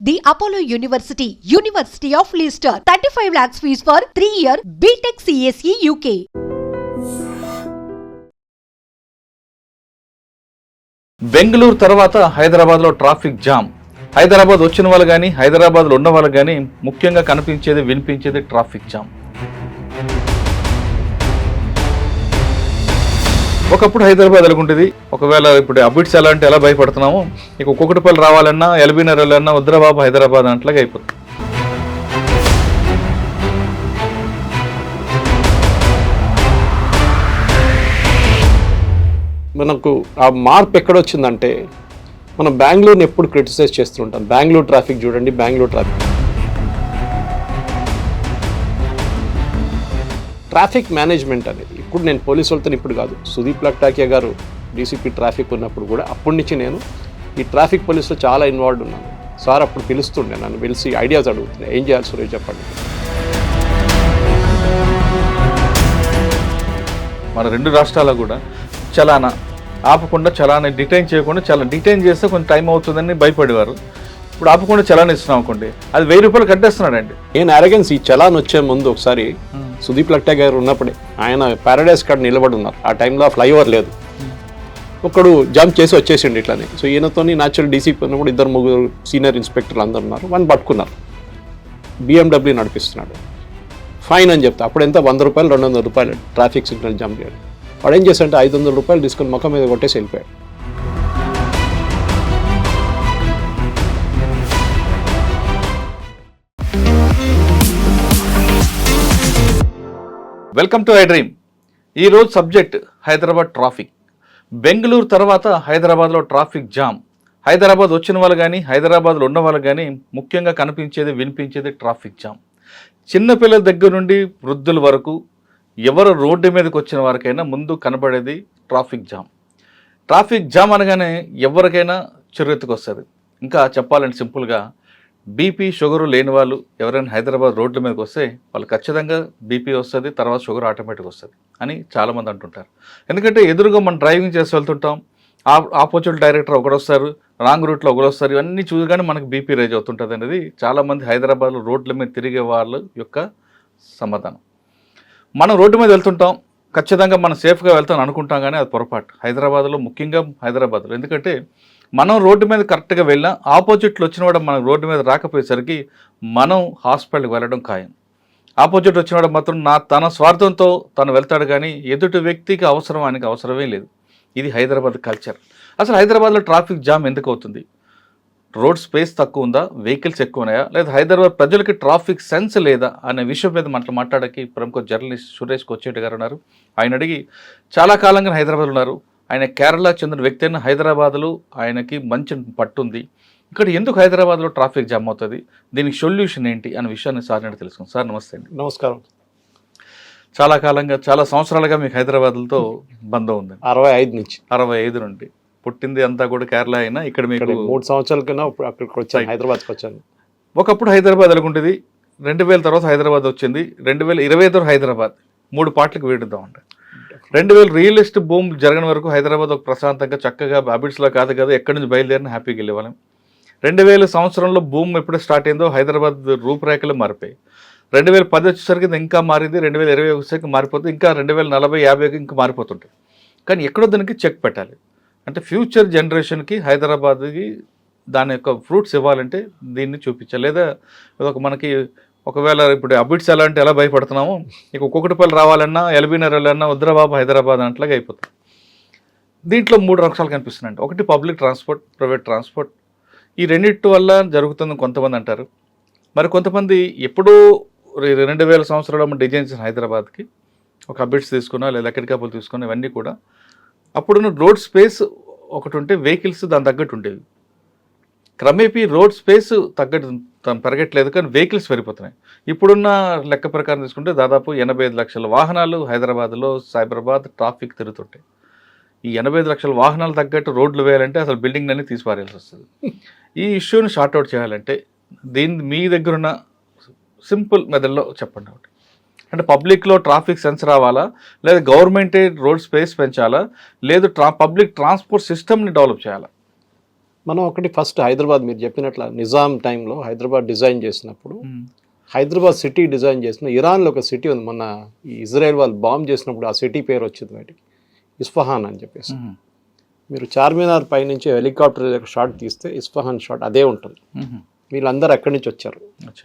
The Apollo University, University of Leicester. 35 lakhs fees for 3-year BTech CSE UK. Bengaluru తర్వాత హైదరాబాద్లో traffic jam. Hyderabad వచ్చిన వాళ్ళు కానీ హైదరాబాద్లో ఉన్న వాళ్ళు కానీ ముఖ్యంగా కనిపించేది వినిపించేది ట్రాఫిక్ జామ్. ఒకప్పుడు హైదరాబాద్ ఎలాగుంటుంది, ఒకవేళ ఇప్పుడు అబిట్స్ ఎలా అంటే ఎలా భయపడుతున్నామో ఇక ఒక్కొక్కటిపల్లి రావాలన్నా ఎల్బీనగర్ వెళ్ళాలన్నా వద్దురాబాబు హైదరాబాద్ అట్లాగే అయిపోతుంది. మనకు ఆ మార్పు ఎక్కడొచ్చిందంటే మనం బెంగళూరుని ఎప్పుడు క్రిటిసైజ్ చేస్తుంటాం. బెంగళూరు ట్రాఫిక్ చూడండి, బెంగళూరు ట్రాఫిక్ మేనేజ్మెంట్ అనేది ఇప్పుడు నేను పోలీసు వాళ్ళతో ఇప్పుడు కాదు, సుదీప్ లక్టాకియా గారు డీసీపీ ట్రాఫిక్ ఉన్నప్పుడు కూడా అప్పటి నుంచి నేను ఈ ట్రాఫిక్ పోలీసులో చాలా ఇన్వాల్వ్ ఉన్నాను. సార్ అప్పుడు పిలుస్తుండే, నన్ను పిలిచి ఐడియాస్ అడుగుతున్నాయి, ఏం చేయాలి సురేష్ చెప్పండి. మన రెండు రాష్ట్రాల్లో కూడా చలానా ఆపకుండా చలానా డిటైన్ చేయకుండా డిటైన్ చేస్తే కొంచెం టైం అవుతుందని భయపడేవారు. ఇప్పుడు ఆపకుండా చలాన్ ఇస్తున్నాం అనుకోండి, అది 1000 రూపాయలు కట్టేస్తున్నాడండి. నేను అరగెన్స్ ఈ చలాన్ వచ్చే ముందు ఒకసారి సుదీప్ లక్టాకియా గారు ఉన్నప్పుడే ఆయన ప్యారడైజ్ కాడ నిలబడి ఉన్నారు. ఆ టైంలో ఫ్లైఓవర్ లేదు, ఒకడు జంప్ చేసి వచ్చేసిండు ఇట్లానే. సో ఈయనతో న్యాచురల్ డీసీపీ ఉన్నప్పుడు 2-3 సీనియర్ ఇన్స్పెక్టర్లు అందరు ఉన్నారు. వాడిని పట్టుకున్నారు, BMW నడిపిస్తున్నాడు, ఫైన్ అని చెప్తా. అప్పుడు ఎంత 100 రూపాయలు 200 రూపాయలు ట్రాఫిక్ సిగ్నల్ జంప్ చేయడం. వాడు ఏం చేశాడంటే 500 రూపాయలు తీసుకొని ముఖం మీద కొట్టేసి వెళ్ళిపోయాడు. Welcome to I dream. ఈరోజు సబ్జెక్ట్ హైదరాబాద్ ట్రాఫిక్. బెంగళూరు తర్వాత హైదరాబాద్లో ట్రాఫిక్ జామ్. హైదరాబాద్ వచ్చిన వాళ్ళు కానీ హైదరాబాద్లో ఉన్న వాళ్ళు కానీ ముఖ్యంగా కనిపించేది వినిపించేది ట్రాఫిక్ జామ్. చిన్నపిల్లల దగ్గర నుండి వృద్ధుల వరకు ఎవరు రోడ్డు మీదకి వచ్చిన వారికైనా ముందు కనబడేది ట్రాఫిక్ జామ్. ట్రాఫిక్ జామ్ అనగానే ఎవరికైనా చిరెత్తుకు వస్తుంది. ఇంకా చెప్పాలంటే సింపుల్గా బీపీ షుగరు లేని వాళ్ళు ఎవరైనా హైదరాబాద్ రోడ్ల మీదకి వస్తే వాళ్ళు ఖచ్చితంగా బీపీ వస్తుంది, తర్వాత షుగర్ ఆటోమేటిక్ వస్తుంది అని చాలామంది అంటుంటారు. ఎందుకంటే ఎదురుగా మనం డ్రైవింగ్ చేసి వెళ్తుంటాం, ఆపోజిట్ డైరెక్టర్ ఒకడు వస్తారు, రాంగ్ రూట్లో ఒకడు వస్తారు, ఇవన్నీ చూడగానే మనకు బీపీ రేజ్ అవుతుంటుంది అనేది చాలామంది హైదరాబాద్లో రోడ్ల మీద తిరిగే వాళ్ళ యొక్క సమాధానం. మనం రోడ్డు మీద వెళ్తుంటాం, ఖచ్చితంగా మనం సేఫ్గా వెళ్తాం అనుకుంటాం, కానీ అది పొరపాటు. హైదరాబాద్లో ముఖ్యంగా హైదరాబాద్లో ఎందుకంటే మనం రోడ్డు మీద కరెక్ట్గా వెళ్ళినా ఆపోజిట్లో వచ్చినవాడు మనం రోడ్డు మీద రాకపోయేసరికి మనం హాస్పిటల్కి వెళ్ళడం ఖాయం. ఆపోజిట్ వచ్చినవాడు మాత్రం తన స్వార్థంతో తను వెళ్తాడు, కానీ ఎదుటి వ్యక్తికి అవసరం ఆయనకి అవసరమే లేదు. ఇది హైదరాబాద్ కల్చర్. అసలు హైదరాబాద్లో ట్రాఫిక్ జామ్ ఎందుకు అవుతుంది? రోడ్ స్పేస్ తక్కువ ఉందా, వెహికల్స్ ఎక్కువ ఉన్నాయా, లేదా హైదరాబాద్ ప్రజలకి ట్రాఫిక్ సెన్స్ లేదా అనే విషయం మీద మనతో మాట్లాడడానికి ప్రముఖ జర్నలిస్ట్ సురేష్ కొచ్చేటి గారు ఉన్నారు. ఆయన అడిగి చాలా కాలంగా హైదరాబాద్లో ఉన్నారు. ఆయన కేరళకు చెందిన వ్యక్తి అయిన హైదరాబాద్లో ఆయనకి మంచి పట్టుంది. ఇక్కడ ఎందుకు హైదరాబాద్లో ట్రాఫిక్ జామ్ అవుతుంది, దీనికి సొల్యూషన్ ఏంటి అనే విషయాన్ని సార్ నేను తెలుసుకుంటాను. సార్ నమస్తే అండి. నమస్కారం. చాలా కాలంగా చాలా సంవత్సరాలుగా మీకు హైదరాబాద్తో బంధం ఉంది. 65 నుండి పుట్టింది అంతా కూడా కేరళ అయినా ఇక్కడ మీకు 3 సంవత్సరాల కన్నా అక్కడికి వచ్చాను, హైదరాబాద్కి వచ్చాను. ఒకప్పుడు హైదరాబాద్ ఎలాగుంటుంది, 2000 తర్వాత హైదరాబాద్ వచ్చింది, 2020 తర్వాత హైదరాబాద్ 3 పార్ట్లకు వేడుద్దామంట. 2000 రియల్ ఎస్టేట్ బూమ్ జరగని వరకు హైదరాబాద్ ఒక ప్రశాంతంగా చక్కగా హ్యాబిట్స్లో కాదు కదా ఎక్కడి నుంచి బయలుదేరిన హ్యాపీగా వెళ్ళేవాళ్ళం. 2000 సంవత్సరంలో బూమ్ ఎప్పుడు స్టార్ట్ అయిందో హైదరాబాద్ రూపురేఖలు మారిపోయి 2010 వచ్చేసరికి ఇంకా మారింది, 2020 వచ్చేసరికి మారిపోతుంది, ఇంకా 2040, 50 ఇంకా మారిపోతుంటాయి. కానీ ఎక్కడో దానికి చెక్ పెట్టాలి. అంటే ఫ్యూచర్ జనరేషన్కి హైదరాబాద్కి దాని యొక్క ఫ్రూట్స్ ఇవ్వాలంటే దీన్ని చూపించాలి. లేదా మనకి ఒకవేళ ఇప్పుడు అబిట్స్ ఎలా అంటే ఎలా భయపడుతున్నామో ఇక ఒక్కొక్కటిపల్లి రావాలన్నా ఎల్బీనగర్ వెళ్ళాలన్నా వద్దురాబాబు హైదరాబాద్ అట్లాగే అయిపోతుంది. దీంట్లో 3 రకాలు కనిపిస్తున్నాయండి. ఒకటి పబ్లిక్ ట్రాన్స్పోర్ట్, ప్రైవేట్ ట్రాన్స్పోర్ట్. ఈ రెండింటి వల్ల జరుగుతుందని కొంతమంది అంటారు. మరి కొంతమంది ఎప్పుడూ 2000 సంవత్సరాలు డిజైన్ చేసిన హైదరాబాద్కి ఒక అబిట్స్ తీసుకున్నా లేదా ఎక్కడికప్పుడు తీసుకున్నా ఇవన్నీ కూడా అప్పుడున్న రోడ్ స్పేస్ ఒకటి ఉంటే వెహికల్స్ దాని తగ్గట్టు ఉండేవి. క్రమేపీ రోడ్ స్పేస్ తగ్గట్టు పెరగట్లేదు, కానీ వెహికల్స్ పెరిగిపోతున్నాయి. ఇప్పుడున్న లెక్క ప్రకారం తీసుకుంటే దాదాపు 85 లక్షల వాహనాలు హైదరాబాద్లో సైబరాబాద్ ట్రాఫిక్ తిరుగుతుంటాయి. ఈ 85 లక్షల వాహనాలు తగ్గట్టు రోడ్లు వేయాలంటే అసలు బిల్డింగ్ అన్ని తీసిపారేయాల్సి వస్తుంది. ఈ ఇష్యూని షార్ట్అవుట్ చేయాలంటే మీ దగ్గరున్న సింపుల్ మెథడ్లో చెప్పండి. ఒకటి అంటే పబ్లిక్లో ట్రాఫిక్ సెన్స్ రావాలా, లేదా గవర్నమెంటే రోడ్ స్పేస్ పెంచాలా, లేదు పబ్లిక్ ట్రాన్స్పోర్ట్ సిస్టమ్ని డెవలప్ చేయాలా? మనం ఒకటి ఫస్ట్ హైదరాబాద్ మీరు చెప్పినట్ల నిజాం టైంలో హైదరాబాద్ డిజైన్ చేసినప్పుడు హైదరాబాద్ సిటీ డిజైన్ చేసిన ఇరాన్లో ఒక సిటీ ఉంది, మొన్న ఈ ఇజ్రాయెల్ వాళ్ళు బాంబ్ చేసినప్పుడు ఆ సిటీ పేరు వచ్చింది బయటికి, ఇస్ఫహాన్ అని చెప్పేసి. మీరు చార్మినార్ పైనుంచి హెలికాప్టర్ షాట్ తీస్తే ఇస్ఫహాన్ షాట్ అదే ఉంటుంది. వీళ్ళందరూ ఎక్కడి నుంచి వచ్చారు,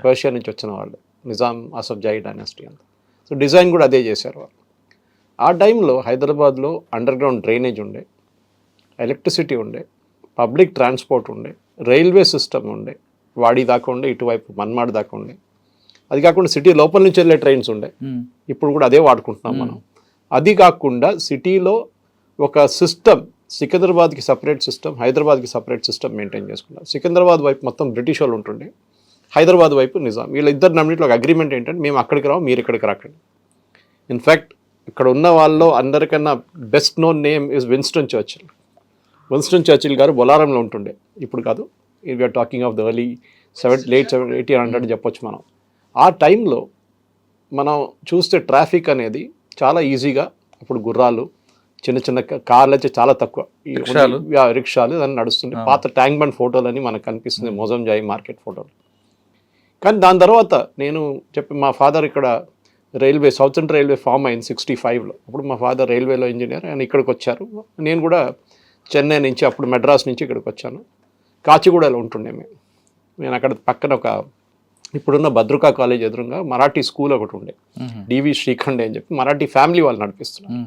పర్షియా నుంచి వచ్చిన వాళ్ళు, నిజాం అసఫ్జాయి డైనాసిటీ అంతా. సో డిజైన్ కూడా అదే చేశారు వాళ్ళు. ఆ టైంలో హైదరాబాద్లో అండర్ గ్రౌండ్ డ్రైనేజ్ ఉండే, ఎలక్ట్రిసిటీ ఉండే, పబ్లిక్ ట్రాన్స్పోర్ట్ ఉండే, రైల్వే సిస్టమ్ ఉండే, వాడి దాకా ఉండే, ఇటువైపు మన్మాడ్ దాకా ఉండే. అది కాకుండా సిటీ లోపల నుంచి వెళ్ళే ట్రైన్స్ ఉండే, ఇప్పుడు కూడా అదే వాడుకుంటున్నాం మనం. అది కాకుండా సిటీలో ఒక సిస్టమ్, సికింద్రాబాద్కి సపరేట్ సిస్టమ్, హైదరాబాద్కి సపరేట్ సిస్టమ్ మెయింటైన్ చేసుకున్నారు. సికింద్రాబాద్ వైపు మొత్తం బ్రిటిష్ వాళ్ళు ఉంటుండే, హైదరాబాద్ వైపు నిజాం. వీళ్ళిద్దరు నమ్మిట్లో ఒక అగ్రిమెంట్ ఏంటంటే మేము అక్కడికి రావు, మీరు ఇక్కడికి రాకండి. ఇన్ఫ్యాక్ట్ ఇక్కడ ఉన్న వాళ్ళలో అందరికన్నా best known name is Winston Churchill. Winston Churchill గారు బొలారంలో ఉంటుండే, ఇప్పుడు కాదు, we're talking of the early late 1800 చెప్పొచ్చు మనం. ఆ టైంలో మనం చూస్తే ట్రాఫిక్ అనేది చాలా ఈజీగా, అప్పుడు గుర్రాలు, చిన్న చిన్న కార్లు అయితే చాలా తక్కువ, రిక్షాలు దాన్ని నడుస్తుండే. పాత ట్యాంక్ బండ్ ఫోటోలని మనకు కనిపిస్తుంది, మోజంజాయి మార్కెట్ ఫోటోలు. కానీ దాని తర్వాత నేను మా ఫాదర్ ఇక్కడ రైల్వే, సౌతర్న్ రైల్వే ఫామ్ అయింది 65లో. అప్పుడు మా ఫాదర్ రైల్వేలో ఇంజనీర్, ఆయన ఇక్కడికి వచ్చారు. నేను కూడా చెన్నై నుంచి, అప్పుడు మెడ్రాస్ నుంచి ఇక్కడికి వచ్చాను. కాచిగూడలో ఉంటుండే నేను అక్కడ పక్కన ఒక ఇప్పుడున్న భద్రకా కాలేజ్ ఎదురుగా మరాఠీ స్కూల్ ఒకటి ఉండే, డివి శ్రీఖండే అని చెప్పి మరాఠీ ఫ్యామిలీ వాళ్ళు నడిపిస్తున్నారు.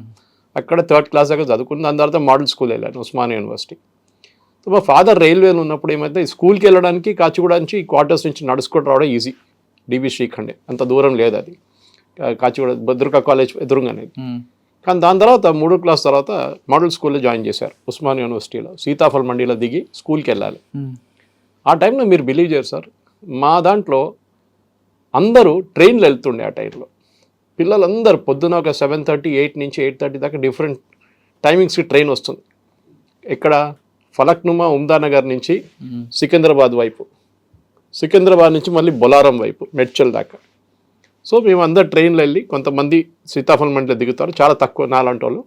అక్కడ 3rd క్లాస్ దాకా చదువుకుని దాని తర్వాత మోడల్ స్కూల్ వెళ్ళాను, ఉస్మానియా యూనివర్సిటీ. సో మా ఫాదర్ రైల్వేలో ఉన్నప్పుడు ఏమైతే స్కూల్కి వెళ్ళడానికి కాచిగూడ నుంచి క్వార్టర్స్ నుంచి నడుచుకుంటూ రావడం ఈజీ, డివి శ్రీఖండే అంత దూరం లేదు, అది కాచిగూడ భద్రకా కాలేజ్ ఎదురుగానే. కానీ దాని తర్వాత 3rd క్లాస్ తర్వాత మోడల్ స్కూల్లో జాయిన్ చేశారు ఉస్మానియా యూనివర్సిటీలో. సీతాఫల్ మండీలో దిగి స్కూల్కి వెళ్ళాలి. ఆ టైంలో మీరు బిలీవ్ చేయరు సార్, మా దాంట్లో అందరూ ట్రైన్లు వెళ్తుండే. ఆ టైంలో పిల్లలందరూ పొద్దున ఒక 7:30, 8 నుంచి 8:30 దాకా డిఫరెంట్ టైమింగ్స్కి ట్రైన్ వస్తుంది. ఇక్కడ ఫలక్నుమా, ఉమ్దానగర్ నుంచి సికింద్రాబాద్ వైపు, సికింద్రాబాద్ నుంచి మళ్ళీ బొలారం వైపు, మెడ్చల్ దాకా. సో మేము అందరు ట్రైన్లో వెళ్ళి, కొంతమంది సీతాఫల్ మండిలో దిగుతారు, చాలా తక్కువ నాలాంటి వాళ్ళు.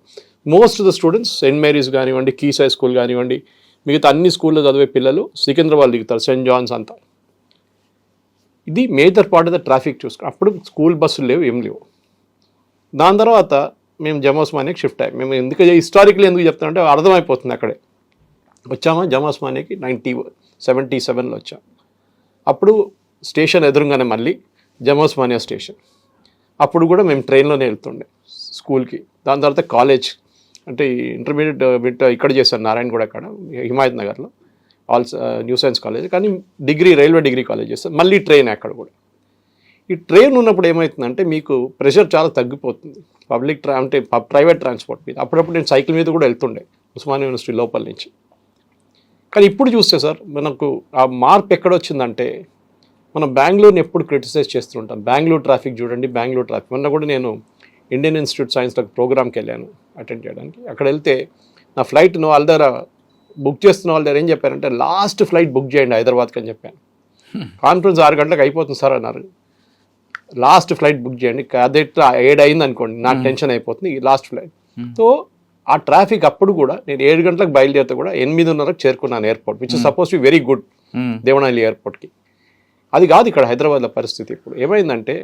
Most of the students Saint Mary's కానివ్వండి, కీసై స్కూల్ కానివ్వండి, మిగతా అన్ని స్కూల్లో చదివే పిల్లలు సికింద్రాబాద్ దిగుతారు, సెయింట్ జాన్స్ అంతా. ఇది major part of the traffic చూసుకుని. అప్పుడు స్కూల్ బస్సులు లేవు, ఏం లేవు. దాని తర్వాత మేము జమాస్మానియాకి షిఫ్ట్ అయ్యాం. మేము ఎందుకు హిస్టారికల్ ఎందుకు చెప్తామంటే అర్థమైపోతుంది. అక్కడే వచ్చామా జమాస్మానియాకి 1977లో వచ్చాం. అప్పుడు స్టేషన్ ఎదురుగానే మళ్ళీ జమాస్మానియా స్టేషన్. అప్పుడు కూడా మేము ట్రైన్లోనే వెళ్తుండే స్కూల్కి. దాని తర్వాత కాలేజ్ అంటే ఇంటర్మీడియట్ ఇక్కడ చేశాను, నారాయణగూడ అక్కడ హిమాయత్ నగర్లో, న్యూ సైన్స్ కాలేజ్. కానీ డిగ్రీ రైల్వే డిగ్రీ కాలేజ్ చేస్తాను, మళ్ళీ ట్రైన్ అక్కడ కూడా. ఈ ట్రైన్ ఉన్నప్పుడు ఏమవుతుందంటే మీకు ప్రెషర్ చాలా తగ్గిపోతుంది అంటే ప్రైవేట్ ట్రాన్స్పోర్ట్ మీద. అప్పుడప్పుడు నేను సైకిల్ మీద కూడా వెళ్తుండే ఉస్మానియా యూనివర్సిటీ లోపల నుంచి. కానీ ఇప్పుడు చూస్తే సార్ మనకు ఆ మార్పు ఎక్కడొచ్చిందంటే, మనం బెంగళూరుని ఎప్పుడు క్రిటిసైజ్ చేస్తుంటాం. బెంగళూరు ట్రాఫిక్ చూడండి, బెంగళూరు ట్రాఫిక్. మొన్న కూడా నేను ఇండియన్ ఇన్స్టిట్యూట్ సైన్స్లో ప్రోగ్రామ్కి వెళ్ళాను అటెండ్ చేయడానికి. అక్కడ వెళ్తే నా ఫ్లైట్ వాళ్ళ దగ్గర బుక్ చేస్తున్న వాళ్ళ దగ్గర ఏం చెప్పారంటే, లాస్ట్ ఫ్లైట్ బుక్ చేయండి హైదరాబాద్కి అని చెప్పాను. కాన్ఫరెన్స్ 6 గంటలకు అయిపోతుంది సార్ అన్నారు. లాస్ట్ ఫ్లైట్ బుక్ చేయండి, అదే 7 అయింది అనుకోండి, నాకు టెన్షన్ అయిపోతుంది, లాస్ట్ ఫ్లైట్. సో ఆ ట్రాఫిక్ అప్పుడు కూడా నేను 7 గంటలకు బయలుదేరితే కూడా 8:30కు చేరుకున్నాను airport, which is suppose to very good Devanahalli ఎయిర్పోర్ట్కి. అది కాదు ఇక్కడ హైదరాబాద్లో పరిస్థితి. ఇప్పుడు ఏమైందంటే,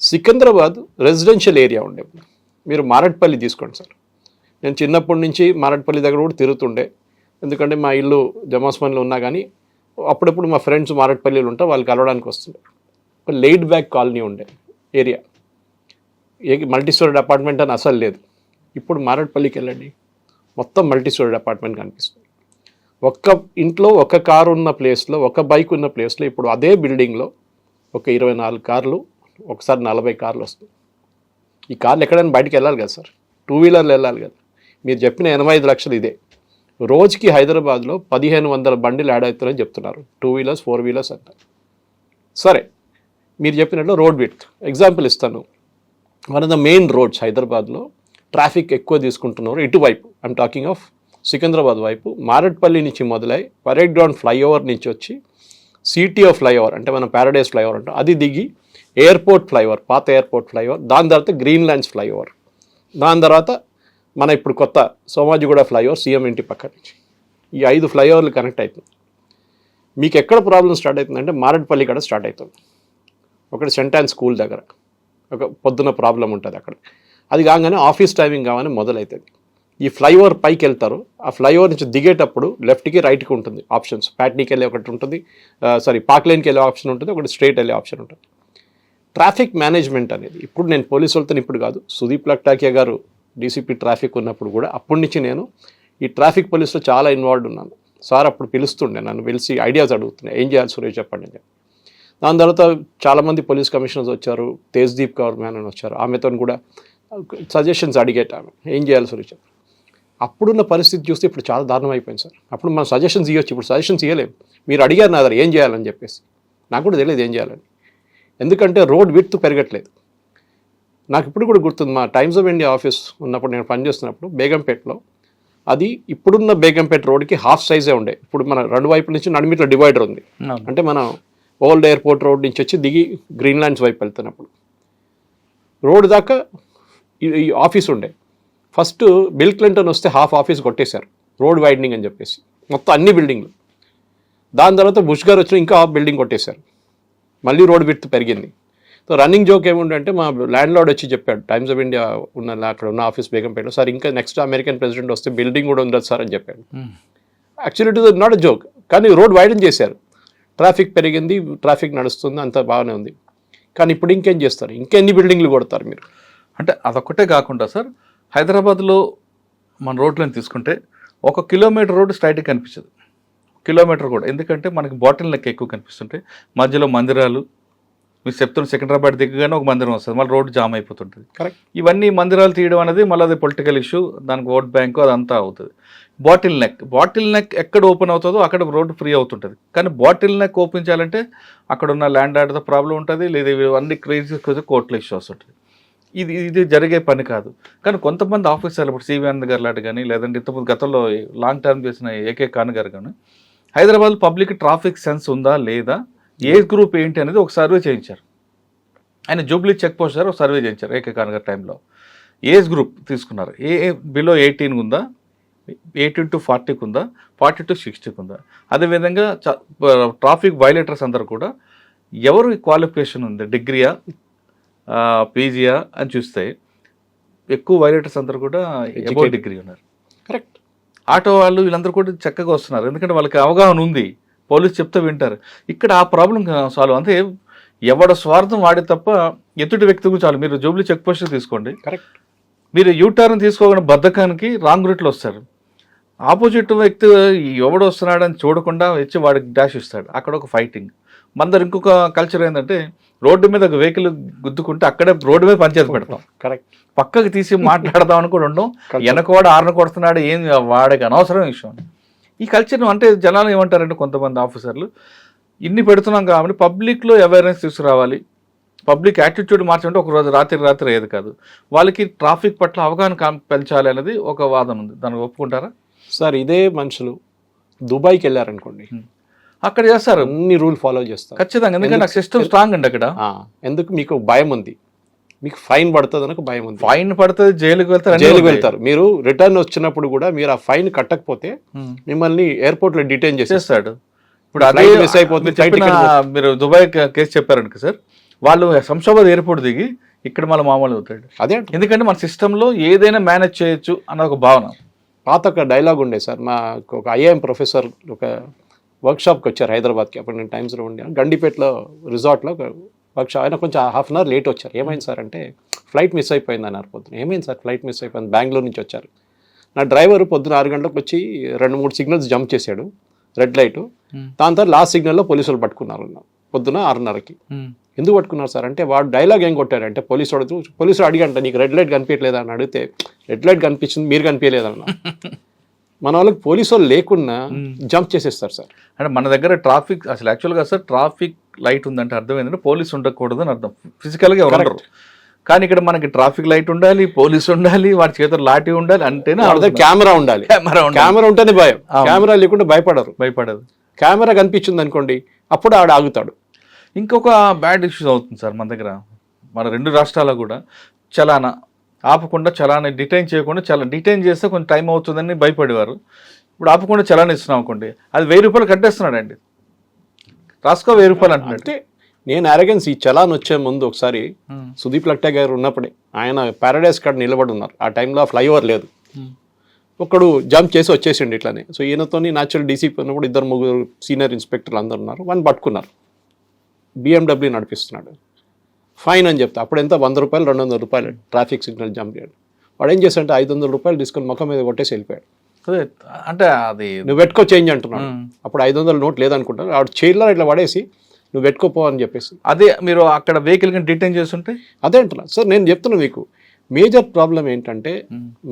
సికింద్రాబాద్ రెసిడెన్షియల్ ఏరియా ఉండే. మీరు మారట్పల్లి తీసుకోండి సార్. నేను చిన్నప్పటి నుంచి మారట్పల్లి దగ్గర కూడా తిరుగుతుండే, ఎందుకంటే మా ఇల్లు జమాస్మాన్లో ఉన్నా కానీ అప్పుడప్పుడు మా ఫ్రెండ్స్ మారట్పల్లిలో ఉంటారు, వాళ్ళు కలవడానికి వస్తుండే. ఒక లెయిడ్ బ్యాక్ కాలనీ ఉండే ఏరియా, మల్టీ స్టోరీడ్ అపార్ట్మెంట్ అని అసలు లేదు. ఇప్పుడు మారట్పల్లికి వెళ్ళండి, మొత్తం మల్టీ స్టోరీడ్ అపార్ట్మెంట్ కనిపిస్తుంది. ఒక్క ఇంట్లో ఒక కారు ఉన్న ప్లేస్లో, ఒక బైక్ ఉన్న ప్లేస్లో ఇప్పుడు అదే బిల్డింగ్లో ఒక 24 కార్లు, ఒకసారి 40 కార్లు వస్తాయి. ఈ కార్లు ఎక్కడైనా బయటికి వెళ్ళాలి కదా సార్, 2 వీలర్లు వెళ్ళాలి కదా. మీరు చెప్పిన 85 లక్షలు ఇదే. రోజుకి హైదరాబాద్లో 1500 బండిలు యాడ్ అవుతారని చెప్తున్నారు, 2 వీలర్స్ 4 వీలర్స్ అంటారు. సరే, మీరు చెప్పినట్లు రోడ్ విడ్త్ ఎగ్జాంపుల్ ఇస్తాను. One of the main roads హైదరాబాద్లో ట్రాఫిక్ ఎక్కువ తీసుకుంటున్నారు ఇటువైపు, ఐఎమ్ టాకింగ్ ఆఫ్ సికింద్రాబాద్ వైపు. మారట్పల్లి నుంచి మొదలై పరేడ్ గ్రౌండ్ ఫ్లైఓవర్ నుంచి వచ్చి సిటీఓ ఫ్లైఓవర్ అంటే మనం ప్యారడైస్ ఫ్లైఓవర్ అంటాం, అది దిగి ఎయిర్పోర్ట్ ఫ్లైఓవర్, పాత ఎయిర్పోర్ట్ ఫ్లైఓవర్, దాని తర్వాత గ్రీన్ ల్యాండ్స్ ఫ్లైఓవర్, దాని తర్వాత మన ఇప్పుడు కొత్త సోమాజిగూడ ఫ్లైఓవర్ సీఎం ఇంటి పక్క నుంచి. ఈ 5 ఫ్లైఓవర్లు కనెక్ట్ అవుతుంది. మీకు ఎక్కడ ప్రాబ్లం స్టార్ట్ అవుతుందంటే మారేడుపల్లి కాడ స్టార్ట్ అవుతుంది. ఒకటి సెంట్ అండ్ స్కూల్ దగ్గర ఒక పొద్దున ప్రాబ్లం ఉంటుంది అక్కడ. అది కాగానే ఆఫీస్ టైమింగ్ కాగానే మొదలవుతుంది. ఈ ఫ్లైఓవర్ పైకి వెళ్తారు, ఆ ఫ్లైఓవర్ నుంచి దిగేటప్పుడు లెఫ్ట్కి రైట్కి ఉంటుంది ఆప్షన్స్. ప్యాట్నీకి వెళ్ళే ఒకటి ఉంటుంది, పార్క్ లైన్కి వెళ్ళే ఆప్షన్ ఉంటుంది, ఒకటి స్ట్రైట్ వెళ్ళే ఆప్షన్ ఉంటుంది. ట్రాఫిక్ మేనేజ్మెంట్ అనేది ఇప్పుడు నేను పోలీసు వాళ్ళతో ఇప్పుడు కాదు, సుదీప్ లక్టాకియా గారు డీసీపీ ట్రాఫిక్ ఉన్నప్పుడు కూడా అప్పటి నుంచి నేను ఈ ట్రాఫిక్ పోలీసులో చాలా ఇన్వాల్వ్ ఉన్నాను. సార్ అప్పుడు పిలుస్తుండే, నన్ను పిలిచి ఐడియాస్ అడుగుతున్నాయి, ఏం చేయాలి సురేష్ చెప్పండి అని. దాని తర్వాత చాలామంది పోలీస్ కమిషనర్స్ వచ్చారు, తేజ్దీప్ కౌర్ మ్యాన్ అని వచ్చారు, ఆమెతో కూడా సజెషన్స్ అడిగేటాను, ఏం చేయాలి సురేష్ చెప్పండి. అప్పుడున్న పరిస్థితి చూస్తే ఇప్పుడు చాలా దారుణం అయిపోయింది సార్. అప్పుడు మనం సజెషన్స్ ఇవ్వచ్చు, ఇప్పుడు సజెషన్స్ ఇవ్వలేము. మీరు అడిగారు నా దగ్గర ఏం చేయాలని చెప్పేసి, నాకు కూడా తెలియదు ఏం చేయాలని. ఎందుకంటే రోడ్ విడ్త్ పెరగట్లేదు. నాకు ఇప్పుడు కూడా గుర్తుంది, మా టైమ్స్ ఆఫ్ ఇండియా ఆఫీస్ ఉన్నప్పుడు నేను పనిచేస్తున్నప్పుడు బేగంపేటలో, అది ఇప్పుడున్న బేగంపేట రోడ్కి హాఫ్ సైజే ఉండే. ఇప్పుడు మన రెండు వైపుల నుంచి నడిమిట్లో డివైడర్ ఉంది. అంటే మనం ఓల్డ్ ఎయిర్పోర్ట్ రోడ్ నుంచి వచ్చి దిగి గ్రీన్లాండ్స్ వైపు వెళ్తున్నప్పుడు రోడ్ దాకా ఈ ఆఫీస్ ఉండే. ఫస్ట్ బిల్ క్లింటన్ వస్తే హాఫ్ ఆఫీస్ కొట్టేశారు రోడ్ వైడనింగ్ అని చెప్పేసి, మొత్తం అన్ని బిల్డింగ్లు. దాని తర్వాత బుష్ గారు వచ్చిన ఇంకా హాఫ్ బిల్డింగ్ కొట్టేశారు, మళ్ళీ రోడ్ విడ్త్ పెరిగింది. సో రన్నింగ్ జోక్ ఏముందంటే మా ల్యాండ్ లార్డ్ వచ్చి చెప్పాడు టైమ్స్ ఆఫ్ ఇండియా అక్కడ ఉన్న ఆఫీస్ బేగంపేటలో, సార్ ఇంకా నెక్స్ట్ అమెరికన్ ప్రెసిడెంట్ వస్తే బిల్డింగ్ కూడా ఉండదు సార్ అని చెప్పాడు. Actually it is not a joke, కానీ రోడ్ వైడన్ చేశారు, ట్రాఫిక్ పెరిగింది, ట్రాఫిక్ నడుస్తుంది, అంతా బాగానే ఉంది. కానీ ఇప్పుడు ఇంకేం చేస్తారు, ఇంకెన్ని బిల్డింగ్లు కొడతారు మీరు? అంటే అదొక్కటే కాకుండా సార్, హైదరాబాద్లో మన రోడ్లను తీసుకుంటే 1 కిలోమీటర్ రోడ్డు స్ట్రైట్గా కనిపించదు, కిలోమీటర్ కూడా. ఎందుకంటే మనకి బాటిల్ నెక్ ఎక్కువ కనిపిస్తుంటాయి, మధ్యలో మందిరాలు. మీరు చెప్తున్న సికింద్రాబాద్ దిగగానే ఒక మందిరం వస్తుంది, మళ్ళీ రోడ్డు జామ్ అయిపోతుంటుంది. కరెక్ట్. ఇవన్నీ మందిరాలు తీయడం అనేది మళ్ళీ అది పొలిటికల్ ఇష్యూ, దానికి ఓట్ బ్యాంకు అదంతా అవుతుంది. బాటిల్ నెక్ ఎక్కడ ఓపెన్ అవుతుందో అక్కడ రోడ్డు ఫ్రీ అవుతుంటుంది. కానీ బాటిల్ నెక్ ఓపెన్ చేయాలంటే అక్కడ ఉన్న ల్యాండ్ ఆర్డర్తో ప్రాబ్లం ఉంటుంది, లేదా ఇవన్నీ క్రైసిస్ కోర్టులో ఇష్యూ వస్తుంటుంది. ఇది జరిగే పని కాదు. కానీ కొంతమంది ఆఫీసర్లు, ఇప్పుడు సివి ఆనంద్ గారు లాంటి కానీ, లేదంటే ఇంతకుముందు గతంలో లాంగ్ టర్మ్ చేసిన ఏకే ఖాన్ గారు కానీ, హైదరాబాద్ పబ్లిక్ ట్రాఫిక్ సెన్స్ ఉందా లేదా, ఏజ్ గ్రూప్ ఏంటి అనేది ఒక సర్వే చేయించారు. ఆయన జూబ్లీ చెక్ పోస్ట్ దగ్గర ఒక సర్వే చేయించారు ఏకే ఖాన్ గారి టైంలో. ఏజ్ గ్రూప్ తీసుకున్నారు, బిలో 18 ఉందా, 18 to 40 ఉందా, 40 to 60 ఉందా. అదేవిధంగా ట్రాఫిక్ వైలేటర్స్ అందరూ కూడా ఎవరు క్వాలిఫికేషన్ ఉంది, డిగ్రీయా పీజీయా అని చూస్తే ఎక్కువ వైలేటర్స్ అందరూ కూడా ఎబో డిగ్రీ ఉన్నారు. కరెక్ట్. ఆటో వాళ్ళు వీళ్ళందరూ కూడా చక్కగా వస్తున్నారు, ఎందుకంటే వాళ్ళకి అవగాహన ఉంది, పోలీసు చెప్తే వింటారు. ఇక్కడ ఆ ప్రాబ్లం సాల్వ్ అంటే ఎవడ స్వార్థం వాడే తప్ప ఎదుటి వ్యక్తి గురించి చాలు. మీరు జూబ్లీ చెక్ పోస్ట్ తీసుకోండి, కరెక్ట్, మీరు యూటర్న్ తీసుకోకుండా బద్ధకానికి రాంగ్ రూట్లో వస్తారు. ఆపోజిట్ వ్యక్తి ఎవడు వస్తున్నాడని చూడకుండా వచ్చి వాడికి డాష్ ఇస్తాడు, అక్కడ ఒక ఫైటింగ్. మందరు ఇంకొక కల్చర్ ఏంటంటే రోడ్డు మీద ఒక వెహికల్ గుద్దుకుంటే అక్కడే రోడ్డు మీద పంచాయతీ పెడతాం, కరెక్ట్, పక్కకి తీసి మాట్లాడదాం అని కూడా ఉండడం. వెనకవాడు ఆరున కొడుతున్నాడు, ఏం వాడికి అనవసరం విషయం. ఈ కల్చర్ అంటే జనాలు ఏమంటారంటే కొంతమంది ఆఫీసర్లు, ఇన్ని పెడుతున్నాం కాబట్టి పబ్లిక్లో అవేర్నెస్ తీసుకురావాలి, పబ్లిక్ యాటిట్యూడ్ మార్చమంటే ఒక రోజు రాత్రి అయ్యేది కాదు, వాళ్ళకి ట్రాఫిక్ పట్ల అవగాహన పెంచాలి అనేది ఒక వాదన ఉంది. దానికి ఒప్పుకుంటారా సార్? ఇదే మనుషులు దుబాయ్కి వెళ్ళారనుకోండి, అక్కడ చేస్తారు, అన్ని రూల్ ఫాలో చేస్తారు ఖచ్చితంగా. ఎందుకంటే నాకు సిస్టమ్ స్ట్రాంగ్ అండి అక్కడ. ఎందుకు? మీకు భయం ఉంది, మీకు ఫైన్ పడుతుంది అని భయం ఉంది. ఫైన్ పడుతుంది, జైలుకి వెళ్తారు. మీరు రిటర్న్ వచ్చినప్పుడు కూడా మీరు ఆ ఫైన్ కట్టకపోతే మిమ్మల్ని ఎయిర్పోర్ట్ లో డిటైన్ చేసేస్తాడు. ఇప్పుడు అదే మిస్ అయిపోతుంది. మీరు దుబాయ్ కేసు చెప్పారంట సార్, వాళ్ళు శంషాబాద్ ఎయిర్పోర్ట్ దిగి ఇక్కడ మళ్ళీ మామూలు అవుతాడు. అదే, ఎందుకంటే మన సిస్టంలో ఏదైనా మేనేజ్ చేయొచ్చు అన్న ఒక భావన. పాత ఒక డైలాగ్ ఉండే సార్, మా ఒక ఐఐఎం ప్రొఫెసర్ ఒక వర్క్షాప్కి వచ్చారు హైదరాబాద్కి. అప్పుడు నేను టైమ్స్లో ఉండే గండిపేటలో రిసార్ట్లో ఒక వర్క్షాప్. ఆయన కొంచెం హాఫ్ అన్ అవర్ లేట్ వచ్చారు. ఏమైంది సార్ అంటే, ఫ్లైట్ మిస్ అయిపోయింది అన్నారు పొద్దున. ఏమైంది సార్? ఫ్లైట్ మిస్ అయిపోయింది, బెంగళూరు నుంచి వచ్చారు. నా డ్రైవర్ పొద్దున 6 గంటలకు వచ్చి 2-3 సిగ్నల్స్ జంప్ చేశాడు, రెడ్ లైట్. దాని తర్వాత లాస్ట్ సిగ్నల్లో పోలీసులు పట్టుకున్నారు పొద్దున 6:30కి. ఎందుకు పట్టుకున్నారు సార్ అంటే, వాడు డైలాగ్ ఏం కొట్టారంటే, పోలీసులు అడిగంట, నీకు రెడ్ లైట్ కనిపించలేదా అని అడిగితే, రెడ్ లైట్ కనిపించింది, మీరు కనిపించలేదన్న. మన వాళ్ళకి పోలీసు వాళ్ళు లేకున్నా జంప్ చేసేస్తారు సార్. అంటే మన దగ్గర ట్రాఫిక్ అసలు యాక్చువల్గా సార్ ట్రాఫిక్ లైట్ ఉందంటే అర్థం ఏంటంటే పోలీసు ఉండకూడదు అని అర్థం, ఫిజికల్గా ఎవరు ఉండరు. కానీ ఇక్కడ మనకి ట్రాఫిక్ లైట్ ఉండాలి, పోలీసు ఉండాలి, వాడి చేతులు లాఠీ ఉండాలి, అంటేనే కెమెరా ఉండాలి. కెమెరా ఉంటేనే భయం, కెమెరా లేకుండా భయపడదు. కెమెరా కనిపించింది అనుకోండి, అప్పుడు ఆడ ఆగుతాడు. ఇంకొక బ్యాడ్ ఇష్యూస్ అవుతుంది సార్ మన దగ్గర. మన 2 రాష్ట్రాల్లో కూడా చలానా ఆపకుండా, చలానా డిటైన్ చేయకుండా, డిటైన్ చేస్తే కొంచెం టైం అవుతుందని భయపడేవారు. ఇప్పుడు ఆపకుండా చలానా ఇస్తున్నాం అనుకోండి, అది 1000 రూపాయలు కట్టేస్తున్నాడు అండి. రాసుకో 1000 రూపాయలు అంటున్నట్టు. అంటే నేను అరగెన్స్ ఈ చలాన్ వచ్చే ముందు ఒకసారి సుదీప్ లక్టే గారు ఉన్నప్పుడే ఆయన పారడైస్ కాడ నిలబడి ఉన్నారు. ఆ టైంలో ఫ్లైఓవర్ లేదు. ఒకడు జంప్ చేసి వచ్చేసిండు ఇట్లానే. సో ఈయనతో న్యాచురల్ డీసీపీ ఉన్నప్పుడు 2-3 సీనియర్ ఇన్స్పెక్టర్లు అందరు ఉన్నారు. వాడిని పట్టుకున్నారు. BMW నడిపిస్తున్నాడు. ఫైన్ అని చెప్తా. అప్పుడు ఎంత 100 రూపాయలు 200 రూపాయలు ట్రాఫిక్ సిగ్నల్ జంప్ చేయడం. వాడు ఏం చేశాడంటే 500 రూపాయలు తీసుకొని ముఖం మీద కొట్టేసి వెళ్ళిపోయాడు. అదే అంటే అది నువ్వు పెట్టుకో చేంజ్ అంటున్నాడు. అప్పుడు 500 నోట్ లేదనుకుంటాను. ఆవిడ చైర్లో ఇట్లా పడేసి నువ్వు పెట్టుకోపో అని చెప్పేసి. అదే మీరు అక్కడ వెహికల్ కి డిటైన్ చేస్తుంటే అదే అంటున్నా సార్. నేను చెప్తున్నా మీకు మేజర్ ప్రాబ్లం ఏంటంటే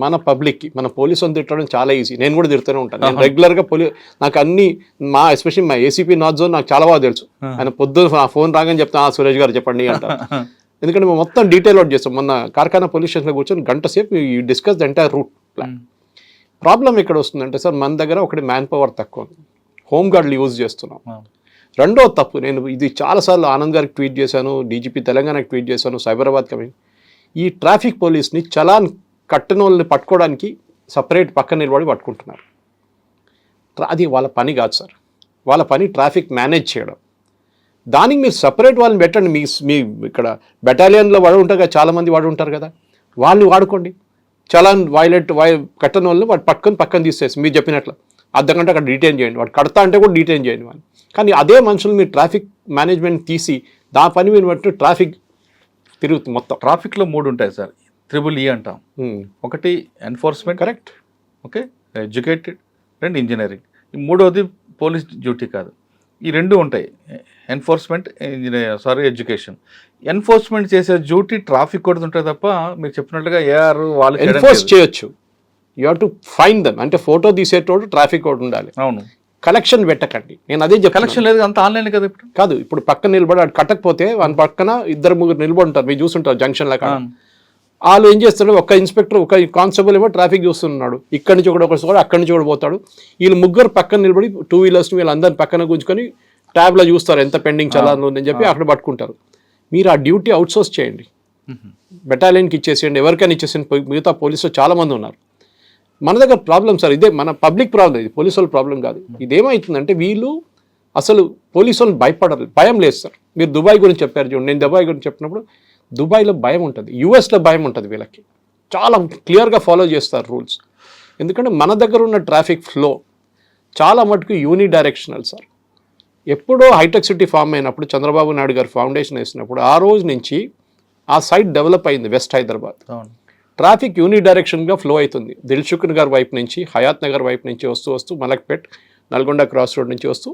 మన పబ్లిక్కి మన పోలీసు అని తిట్టడం చాలా ఈజీ. నేను కూడా తిడుతూనే ఉంటాను. నేను రెగ్యులర్గా నాకు అన్ని ఎస్పెషల్లీ మా ఏసీపీ నాట్ జోన్ నాకు చాలా బాగా తెలుసు. ఆయన పొద్దున్న ఫోన్ రాగానే చెప్తాను సురేష్ గారు చెప్పండి అంటారు. ఎందుకంటే మేము మొత్తం డీటెయిల్ అవుట్ చేస్తాం. మొన్న కార్ఖానా పోలీస్ స్టేషన్లో కూర్చొని గంట సేపు you discuss the entire route plan. Problem ఎక్కడ వస్తుందంటే సార్ మన దగ్గర ఒకటి మ్యాన్ పవర్ తక్కువ, హోమ్ గార్డ్లు యూజ్ చేస్తున్నాం. రెండో తప్పు, నేను ఇది చాలాసార్లు ఆనంద్ గారికి ట్వీట్ చేశాను, డీజీపీ తెలంగాణకి ట్వీట్ చేశాను, సైబరాబాద్ కమిటీ. ఈ ట్రాఫిక్ పోలీస్ని చలాన్ కట్టిన వాళ్ళని పట్టుకోవడానికి సపరేట్ పక్కన నిలబడి పట్టుకుంటున్నారు. అది వాళ్ళ పని కాదు సార్. వాళ్ళ పని ట్రాఫిక్ మేనేజ్ చేయడం. దానికి మీరు సపరేట్ వాళ్ళని పెట్టండి. మీ ఇక్కడ బెటాలియన్లో వాడు ఉంటారు కదా, చాలామంది వాడు ఉంటారు కదా, వాళ్ళు వాడుకోండి. చలాన్ కట్టని వాళ్ళని వాడు పట్టుకొని పక్కన తీసేసి మీరు చెప్పినట్లు అర్ధగంట అక్కడ డీటైన్ చేయండి. వాడు కడతా అంటే కూడా డీటైన్ చేయండి వాళ్ళు. కానీ అదే మనుషులు మీరు ట్రాఫిక్ మేనేజ్మెంట్ తీసి దా పని మీరు బట్టి ట్రాఫిక్ తిరుగుతుంది మొత్తం. ట్రాఫిక్లో 3 ఉంటాయి సార్. 3E అంటాం. ఒకటి enforcement, correct, okay, educated, 2 engineering. ఈ మూడోది పోలీస్ డ్యూటీ కాదు. ఈ 2 ఉంటాయి, ఎన్ఫోర్స్మెంట్, ఎడ్యుకేషన్. ఎన్ఫోర్స్మెంట్ చేసే డ్యూటీ ట్రాఫిక్ కూడా ఉంటుంది తప్ప మీరు చెప్పినట్లుగా ఏఆర్ వాళ్ళు ఎన్ఫోర్స్ చేయొచ్చు. You have to find dum. అంటే ఫోటో తీసేటోడు ట్రాఫిక్ కూడా ఉండాలి. అవును, కలెక్షన్ పెట్టకండి. నేను అదే చెప్పి కలెక్షన్ లేదు, అంత ఆన్లైన్ కదా ఇప్పుడు. కాదు, ఇప్పుడు పక్కన నిలబడి వాడు కట్టకపోతే వాని పక్కన 2-3 నిలబడి ఉంటారు. మీరు చూస్తుంటారు జంక్షన్ లాగా. వాళ్ళు ఏం చేస్తారు, ఒక ఇన్స్పెక్టర్ ఒక కానిస్టేబుల్ ఏమో ట్రాఫిక్ చూస్తున్నాడు, ఇక్కడి నుంచి ఒకటి అక్కడి నుంచి కూడా పోతాడు. వీళ్ళు ముగ్గురు పక్కన నిలబడి 2 వీలర్స్ వీళ్ళందరినీ పక్కన గుంజుకొని ట్యాబ్లో చూస్తారు ఎంత పెండింగ్ చలాన్ ఉందని చెప్పి అక్కడ పట్టుకుంటారు. మీరు ఆ డ్యూటీ అవుట్సోర్స్ చేయండి, బెటాలియన్కి ఇచ్చేసేయండి, ఎవరికైనా ఇచ్చేసేయండి. మిగతా పోలీసులు చాలామంది ఉన్నారు. మన దగ్గర ప్రాబ్లం సార్ ఇదే, మన పబ్లిక్ ప్రాబ్లం, ఇది పోలీసు వాళ్ళ ప్రాబ్లం కాదు. ఇదేమవుతుందంటే వీళ్ళు అసలు పోలీసు వాళ్ళు భయపడరు, భయం లేదు సార్. మీరు దుబాయ్ గురించి చెప్పారు చూడండి. నేను దుబాయ్ గురించి చెప్పినప్పుడు దుబాయ్లో భయం ఉంటుంది, యూఎస్లో భయం ఉంటుంది. వీళ్ళకి చాలా క్లియర్గా ఫాలో చేస్తారు రూల్స్. ఎందుకంటే మన దగ్గర ఉన్న ట్రాఫిక్ ఫ్లో చాలా మటుకు యూని డైరెక్షనల్ సార్. ఎప్పుడో హైటెక్ సిటీ ఫామ్ అయినప్పుడు చంద్రబాబు నాయుడు గారు ఫౌండేషన్ వేసినప్పుడు ఆ రోజు నుంచి ఆ సైట్ డెవలప్ అయింది. వెస్ట్ హైదరాబాద్ ట్రాఫిక్ యూని డైరెక్షన్గా ఫ్లో అవుతుంది. దిల్సుఖ్ నగర్ వైపు నుంచి, హయాత్ నగర్ వైపు నుంచి వస్తూ మలక్పేట్, నల్గొండ క్రాస్ రోడ్ నుంచి వస్తూ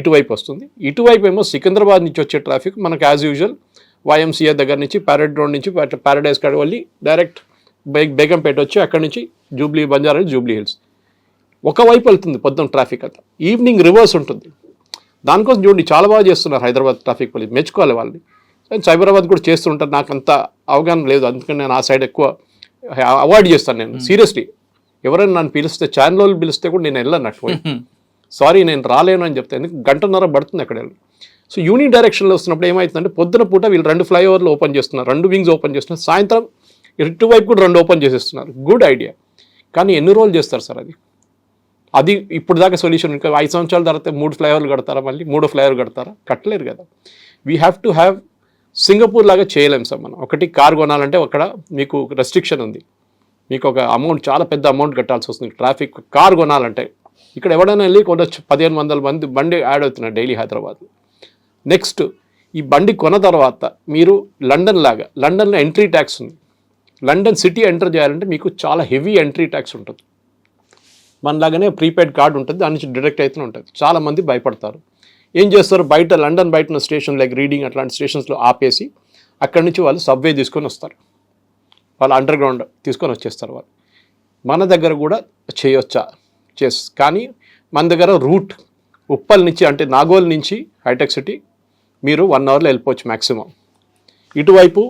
ఇటువైపు వస్తుంది. ఇటువైపు ఏమో సికింద్రాబాద్ నుంచి వచ్చే ట్రాఫిక్ మనకు యాజ్ యూజువల్ YMCA దగ్గర నుంచి ప్యారెడ్ రోడ్ నుంచి ప్యారడైజ్ కాడ వెళ్ళి డైరెక్ట్ బేగంపేట వచ్చి అక్కడి నుంచి జూబ్లీ బంజారా జూబ్లీ హిల్స్ ఒకవైపు వెళ్తుంది పొద్దున్న ట్రాఫిక్ అంతా. ఈవినింగ్ రివర్స్ ఉంటుంది. దానికోసం చూడండి చాలా బాగా చేస్తున్నారు హైదరాబాద్ ట్రాఫిక్ పోలీస్, మెచ్చుకోవాలి వాళ్ళని. సైబరాబాద్ కూడా చేస్తుంటారు. నాకు అంత అవగాహన లేదు, అందుకని నేను ఆ సైడ్ ఎక్కువ అవాయిడ్ చేస్తాను. నేను సీరియస్లీ ఎవరైనా నన్ను పిలిస్తే, ఛానల్ పిలిస్తే కూడా నేను వెళ్ళను అటు. సారీ నేను రాలేను అని చెప్తాను, ఎందుకు 1.5 గంట పడుతుంది అక్కడ వెళ్ళి. సో యూనిట్ డైరెక్షన్లో వస్తున్నప్పుడు ఏమవుతుందంటే పొద్దున పూట వీళ్ళు 2 ఫ్లైఓవర్లు ఓపెన్ చేస్తున్నారు, 2 వింగ్స్ ఓపెన్ చేస్తున్నారు, సాయంత్రం ఇటువైపు కూడా 2 ఓపెన్ చేసేస్తున్నారు. గుడ్ ఐడియా, కానీ ఎన్ని రోజులు చేస్తారు సార్ అది ఇప్పుడు దాకా సొల్యూషన్. ఇంకా 5 సంవత్సరాల తర్వాత 3 ఫ్లైఓవర్లు కడతారా, మళ్ళీ 3 ఫ్లైఓవర్ కడతారా? కట్టలేరు కదా. We have to have Singapore లాగా చేయలేం సార్ మనం. ఒకటి కార్ కొనాలంటే అక్కడ మీకు రెస్ట్రిక్షన్ ఉంది, మీకు ఒక అమౌంట్ చాలా పెద్ద అమౌంట్ కట్టాల్సి వస్తుంది. ట్రాఫిక్ కార్ కొనాలంటే ఇక్కడ ఎవడైనా వెళ్ళి కొనొచ్చు, 1500 మంది బండి యాడ్ అవుతున్నారు డైలీ హైదరాబాద్లో. నెక్స్ట్ ఈ బండి కొన్న తర్వాత మీరు లండన్ లాగా, లండన్లో ఎంట్రీ ట్యాక్స్ ఉంది. లండన్ సిటీ ఎంటర్ చేయాలంటే మీకు చాలా హెవీ ఎంట్రీ ట్యాక్స్ ఉంటుంది. మనలాగానే ప్రీపెయిడ్ కార్డు ఉంటుంది, దాని నుంచి డిడక్ట్ అయితే ఉంటుంది. చాలామంది భయపడతారు. ఏం చేస్తారు, బయట లండన్ బయట ఉన్న స్టేషన్ లైక్ రీడింగ్ అట్లాంటి స్టేషన్స్లో ఆపేసి అక్కడి నుంచి వాళ్ళు సబ్వే తీసుకొని వస్తారు, వాళ్ళు అండర్ గ్రౌండ్ తీసుకొని వచ్చేస్తారు వాళ్ళు. మన దగ్గర కూడా చేయొచ్చా? కానీ మన దగ్గర రూట్ ఉప్పల్ నుంచి అంటే నాగోల్ నుంచి హైటెక్ సిటీ మీరు 1 అవర్లో వెళ్ళిపోవచ్చు మ్యాక్సిమం. ఇటువైపు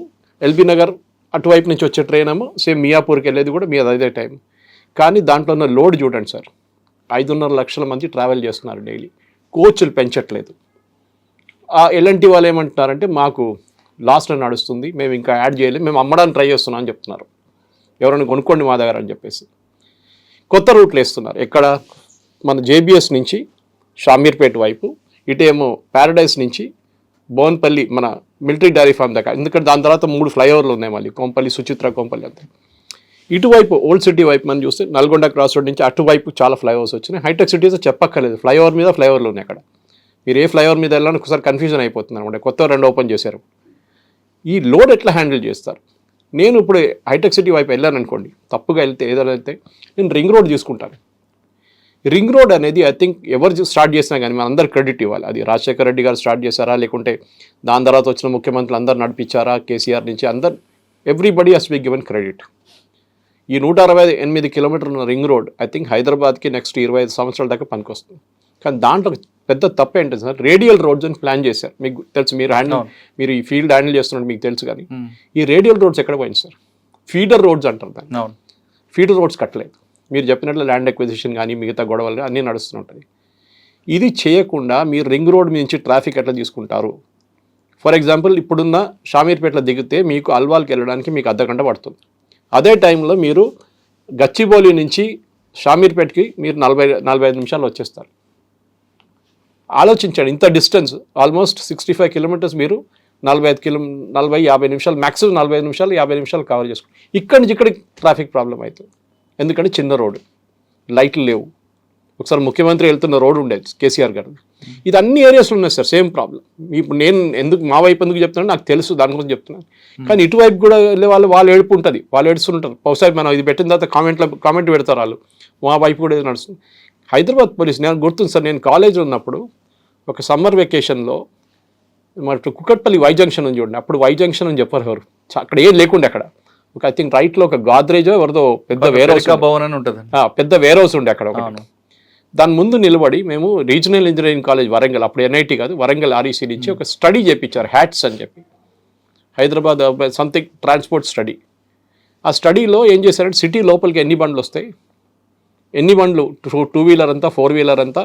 ఎల్బీ నగర్ అటువైపు నుంచి వచ్చే ట్రైన్ ఏమో సేమ్ మియాపూర్కి వెళ్ళేది కూడా మీ అదే టైం. కానీ దాంట్లో ఉన్న లోడ్ చూడండి సార్, 5.5 లక్షల మంది ట్రావెల్ చేస్తున్నారు డైలీ. కోచ్లు పెంచట్లేదు. ఎల్ఎన్టీ వాళ్ళు ఏమంటున్నారంటే మాకు లాస్ట్లో నడుస్తుంది, మేము ఇంకా యాడ్ చేయలేము, మేము అమ్మడానికి ట్రై చేస్తున్నాం అని చెప్తున్నారు. ఎవరైనా కొనుక్కోండి మా దగ్గర అని చెప్పేసి కొత్త రూట్లు వేస్తున్నారు. ఎక్కడ మన JBS నుంచి షామీర్పేట వైపు, ఇటేమో ప్యారడైస్ నుంచి బోన్పల్లి మన మిలిటరీ డైరీ ఫామ్ దాకా, ఎందుకంటే దాని తర్వాత 3 ఫ్లైఓవర్లు ఉన్నాయి మళ్ళీ, కోంపల్లి, సుచిత్ర, కోంపల్లి అంతా. ఇటువైపు ఓల్డ్ సిటీ వైపు మనం చూస్తే నల్గొండ క్రాస్ రోడ్ నుంచి అటువైపు చాలా ఫ్లైఓవర్స్ వచ్చినాయి. హైటెక్ సిటీస్ చెప్పక్కర్లేదు, ఫ్లైఓవర్ మీద ఫ్లైఓవర్లు ఉన్నాయి అక్కడ. మీరు ఏ ఫ్లైఓవర్ మీద వెళ్ళాలని ఒకసారి కన్ఫ్యూజన్ అయిపోతుంది అనమాట. కొత్త 2 ఓపెన్ చేశారు. ఈ లోడ్ ఎట్లా హ్యాండిల్ చేస్తారు? నేను ఇప్పుడు హైటెక్ సిటీ వైపు వెళ్ళాను అనుకోండి, తప్పుగా వెళ్తే ఏదైనా వెళ్తే నేను రింగ్ రోడ్ తీసుకుంటాను. రింగ్ రోడ్ అనేది ఐ థింక్ ఎవరు స్టార్ట్ చేసినా కానీ మన అందరు క్రెడిట్ ఇవ్వాలి. అది రాజశేఖర రెడ్డి గారు స్టార్ట్ చేశారా, లేకుంటే దాని తర్వాత వచ్చిన ముఖ్యమంత్రులు అందరు నడిపించారా, కేసీఆర్ నుంచి అందరు, everybody has be given credit. ఈ 168 కిలోమీటర్ల రింగ్ రోడ్ ఐ థింక్ హైదరాబాద్కి నెక్స్ట్ 25 సంవత్సరాల దాకా పనికొస్తుంది. కానీ దాంట్లో పెద్ద తప్పు ఏంటి సార్, రేడియల్ రోడ్స్ అని ప్లాన్ చేశారు. మీకు తెలుసు, మీరు ఈ ఫీల్డ్ హ్యాండిల్ చేస్తున్నట్టు మీకు తెలుసు. కానీ ఈ రేడియల్ రోడ్స్ ఎక్కడ పోయింది సార్? ఫీడర్ రోడ్స్ అంటారు దాన్ని. ఫీడర్ రోడ్స్ కట్టలేదు. మీరు చెప్పినట్లు ల్యాండ్ ఎక్విజిషన్ కానీ మిగతా గొడవలు అన్నీ నడుస్తుంటాయి. ఇది చేయకుండా మీరు రింగ్ రోడ్ నుంచి ట్రాఫిక్ ఎట్లా తీసుకుంటారు? ఫర్ ఎగ్జాంపుల్, ఇప్పుడున్న షామీర్పేటలో దిగితే మీకు అల్వాల్కి వెళ్ళడానికి మీకు అర్ధగంట పడుతుంది. అదే టైంలో మీరు గచ్చిబౌలి నుంచి షామీర్పేటకి మీరు 40-45 నిమిషాలు వచ్చేస్తారు. ఆలోచించండి, ఇంత డిస్టెన్స్ ఆల్మోస్ట్ 65 కిలోమీటర్స్ మీరు 40-50 నిమిషాలు, మ్యాక్సిమం 45 నిమిషాలు 50 నిమిషాలు కవర్ చేసుకోండి. ఇక్కడి నుంచి ఇక్కడికి ట్రాఫిక్ ప్రాబ్లం అవుతుంది. ఎందుకంటే చిన్న రోడ్డు, లైట్లు లేవు. ఒకసారి ముఖ్యమంత్రి వెళ్తున్న రోడ్డు ఉండేది కేసీఆర్ గారు. ఇది అన్ని ఏరియాస్లో ఉన్నాయి సార్, సేమ్ ప్రాబ్లం. ఇప్పుడు నేను మా వైపు ఎందుకు చెప్తున్నాను నాకు తెలుసు, దాని గురించి చెప్తున్నాను. కానీ ఇటువైపు కూడా వెళ్ళే వాళ్ళు ఏడుపు ఉంటుంది, వాళ్ళు ఏడుస్తుంటారు. బహుశా మనం ఇది పెట్టిన తర్వాత కామెంట్ పెడతారు వాళ్ళు, మా వైపు కూడా ఇది నడుస్తుంది. హైదరాబాద్ పోలీస్, నేను గుర్తుంది సార్, నేను కాలేజీలో ఉన్నప్పుడు ఒక సమ్మర్ వెకేషన్లో మరి కుకట్పల్లి వై జంక్షన్ అని చూడండి, అప్పుడు వై జంక్షన్ అని చెప్పారు ఎవరు, అక్కడ ఏం లేకుండే. అక్కడ ఒక ఐ థింక్ రైట్లో ఒక గాద్రేజో ఎవరిదో పెద్ద వేర్ హౌస్ భవన్ అని ఉంటుంది, పెద్ద వేర్ హౌస్ ఉండే అక్కడ. దాని ముందు నిలబడి మేము రీజనల్ ఇంజనీరింగ్ కాలేజ్ వరంగల్, అప్పుడు ఎన్ఐటి కాదు వరంగల్ ఆర్ఈసీ నుంచి ఒక స్టడీ చేయించారు, హ్యాట్స్ అని చెప్పి, హైదరాబాద్ సంథింగ్ ట్రాన్స్పోర్ట్ స్టడీ. ఆ స్టడీలో ఏం చేశారంటే సిటీ లోపలికి ఎన్ని బండ్లు వస్తాయి, ఎన్ని బండ్లు 2 వీలర్ అంతా 4 వీలర్ అంతా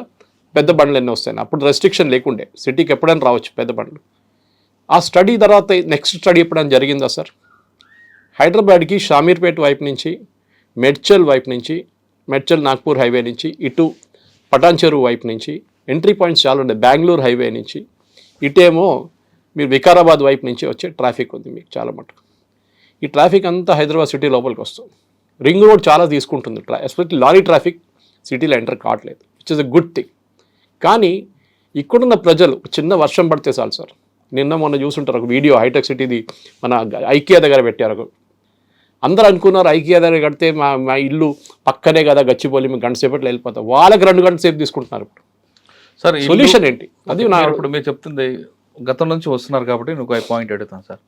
పెద్ద బండ్లు ఎన్ని వస్తాయి. అప్పుడు రెస్ట్రిక్షన్ లేకుండే, సిటీకి ఎప్పుడైనా రావచ్చు పెద్ద బండ్లు. ఆ స్టడీ తర్వాత నెక్స్ట్ స్టడీ ఎప్పుడైనా జరిగిందా సార్? హైదరాబాద్కి షామీర్పేట వైపు నుంచి, మెడ్చల్ వైపు నుంచి, మెడ్చల్ నాగ్పూర్ హైవే నుంచి, ఇటు పటాన్ చెరువు వైపు నుంచి ఎంట్రీ పాయింట్స్ చాలా ఉన్నాయి. బెంగళూరు హైవే నుంచి ఇటేమో మీరు వికారాబాద్ వైపు నుంచి వచ్చే ట్రాఫిక్ ఉంది మీకు చాలా మటుకు. ఈ ట్రాఫిక్ అంతా హైదరాబాద్ సిటీ లోపలికి వస్తుంది. రింగ్ రోడ్ చాలా తీసుకుంటుంది, ఎస్పెషల్లీ లారీ ట్రాఫిక్ సిటీలో ఎంటర్ కావట్లేదు, which is a good thing. కానీ ఇక్కడున్న ప్రజలు చిన్న వర్షం పడితే చాలు సార్. నిన్న మొన్న చూసుంటారు ఒక వీడియో, హైటెక్ సిటీది మన ఐకియా దగ్గర పెట్టారు. అందరూ అనుకున్నారు ఐకియా దగ్గర కడితే మా ఇల్లు పక్కనే కదా గచ్చిబౌలి, మేము గంట సేపట్లో వెళ్ళిపోతాం. వాళ్ళకి 2 గంటల సేపు తీసుకుంటున్నారు. సార్ సొల్యూషన్ ఏంటి? అది ఇప్పుడు మీరు చెప్తుంది గతం నుంచి వస్తున్నారు కాబట్టి నేను ఒక పాయింట్ అడుగుతాను సార్.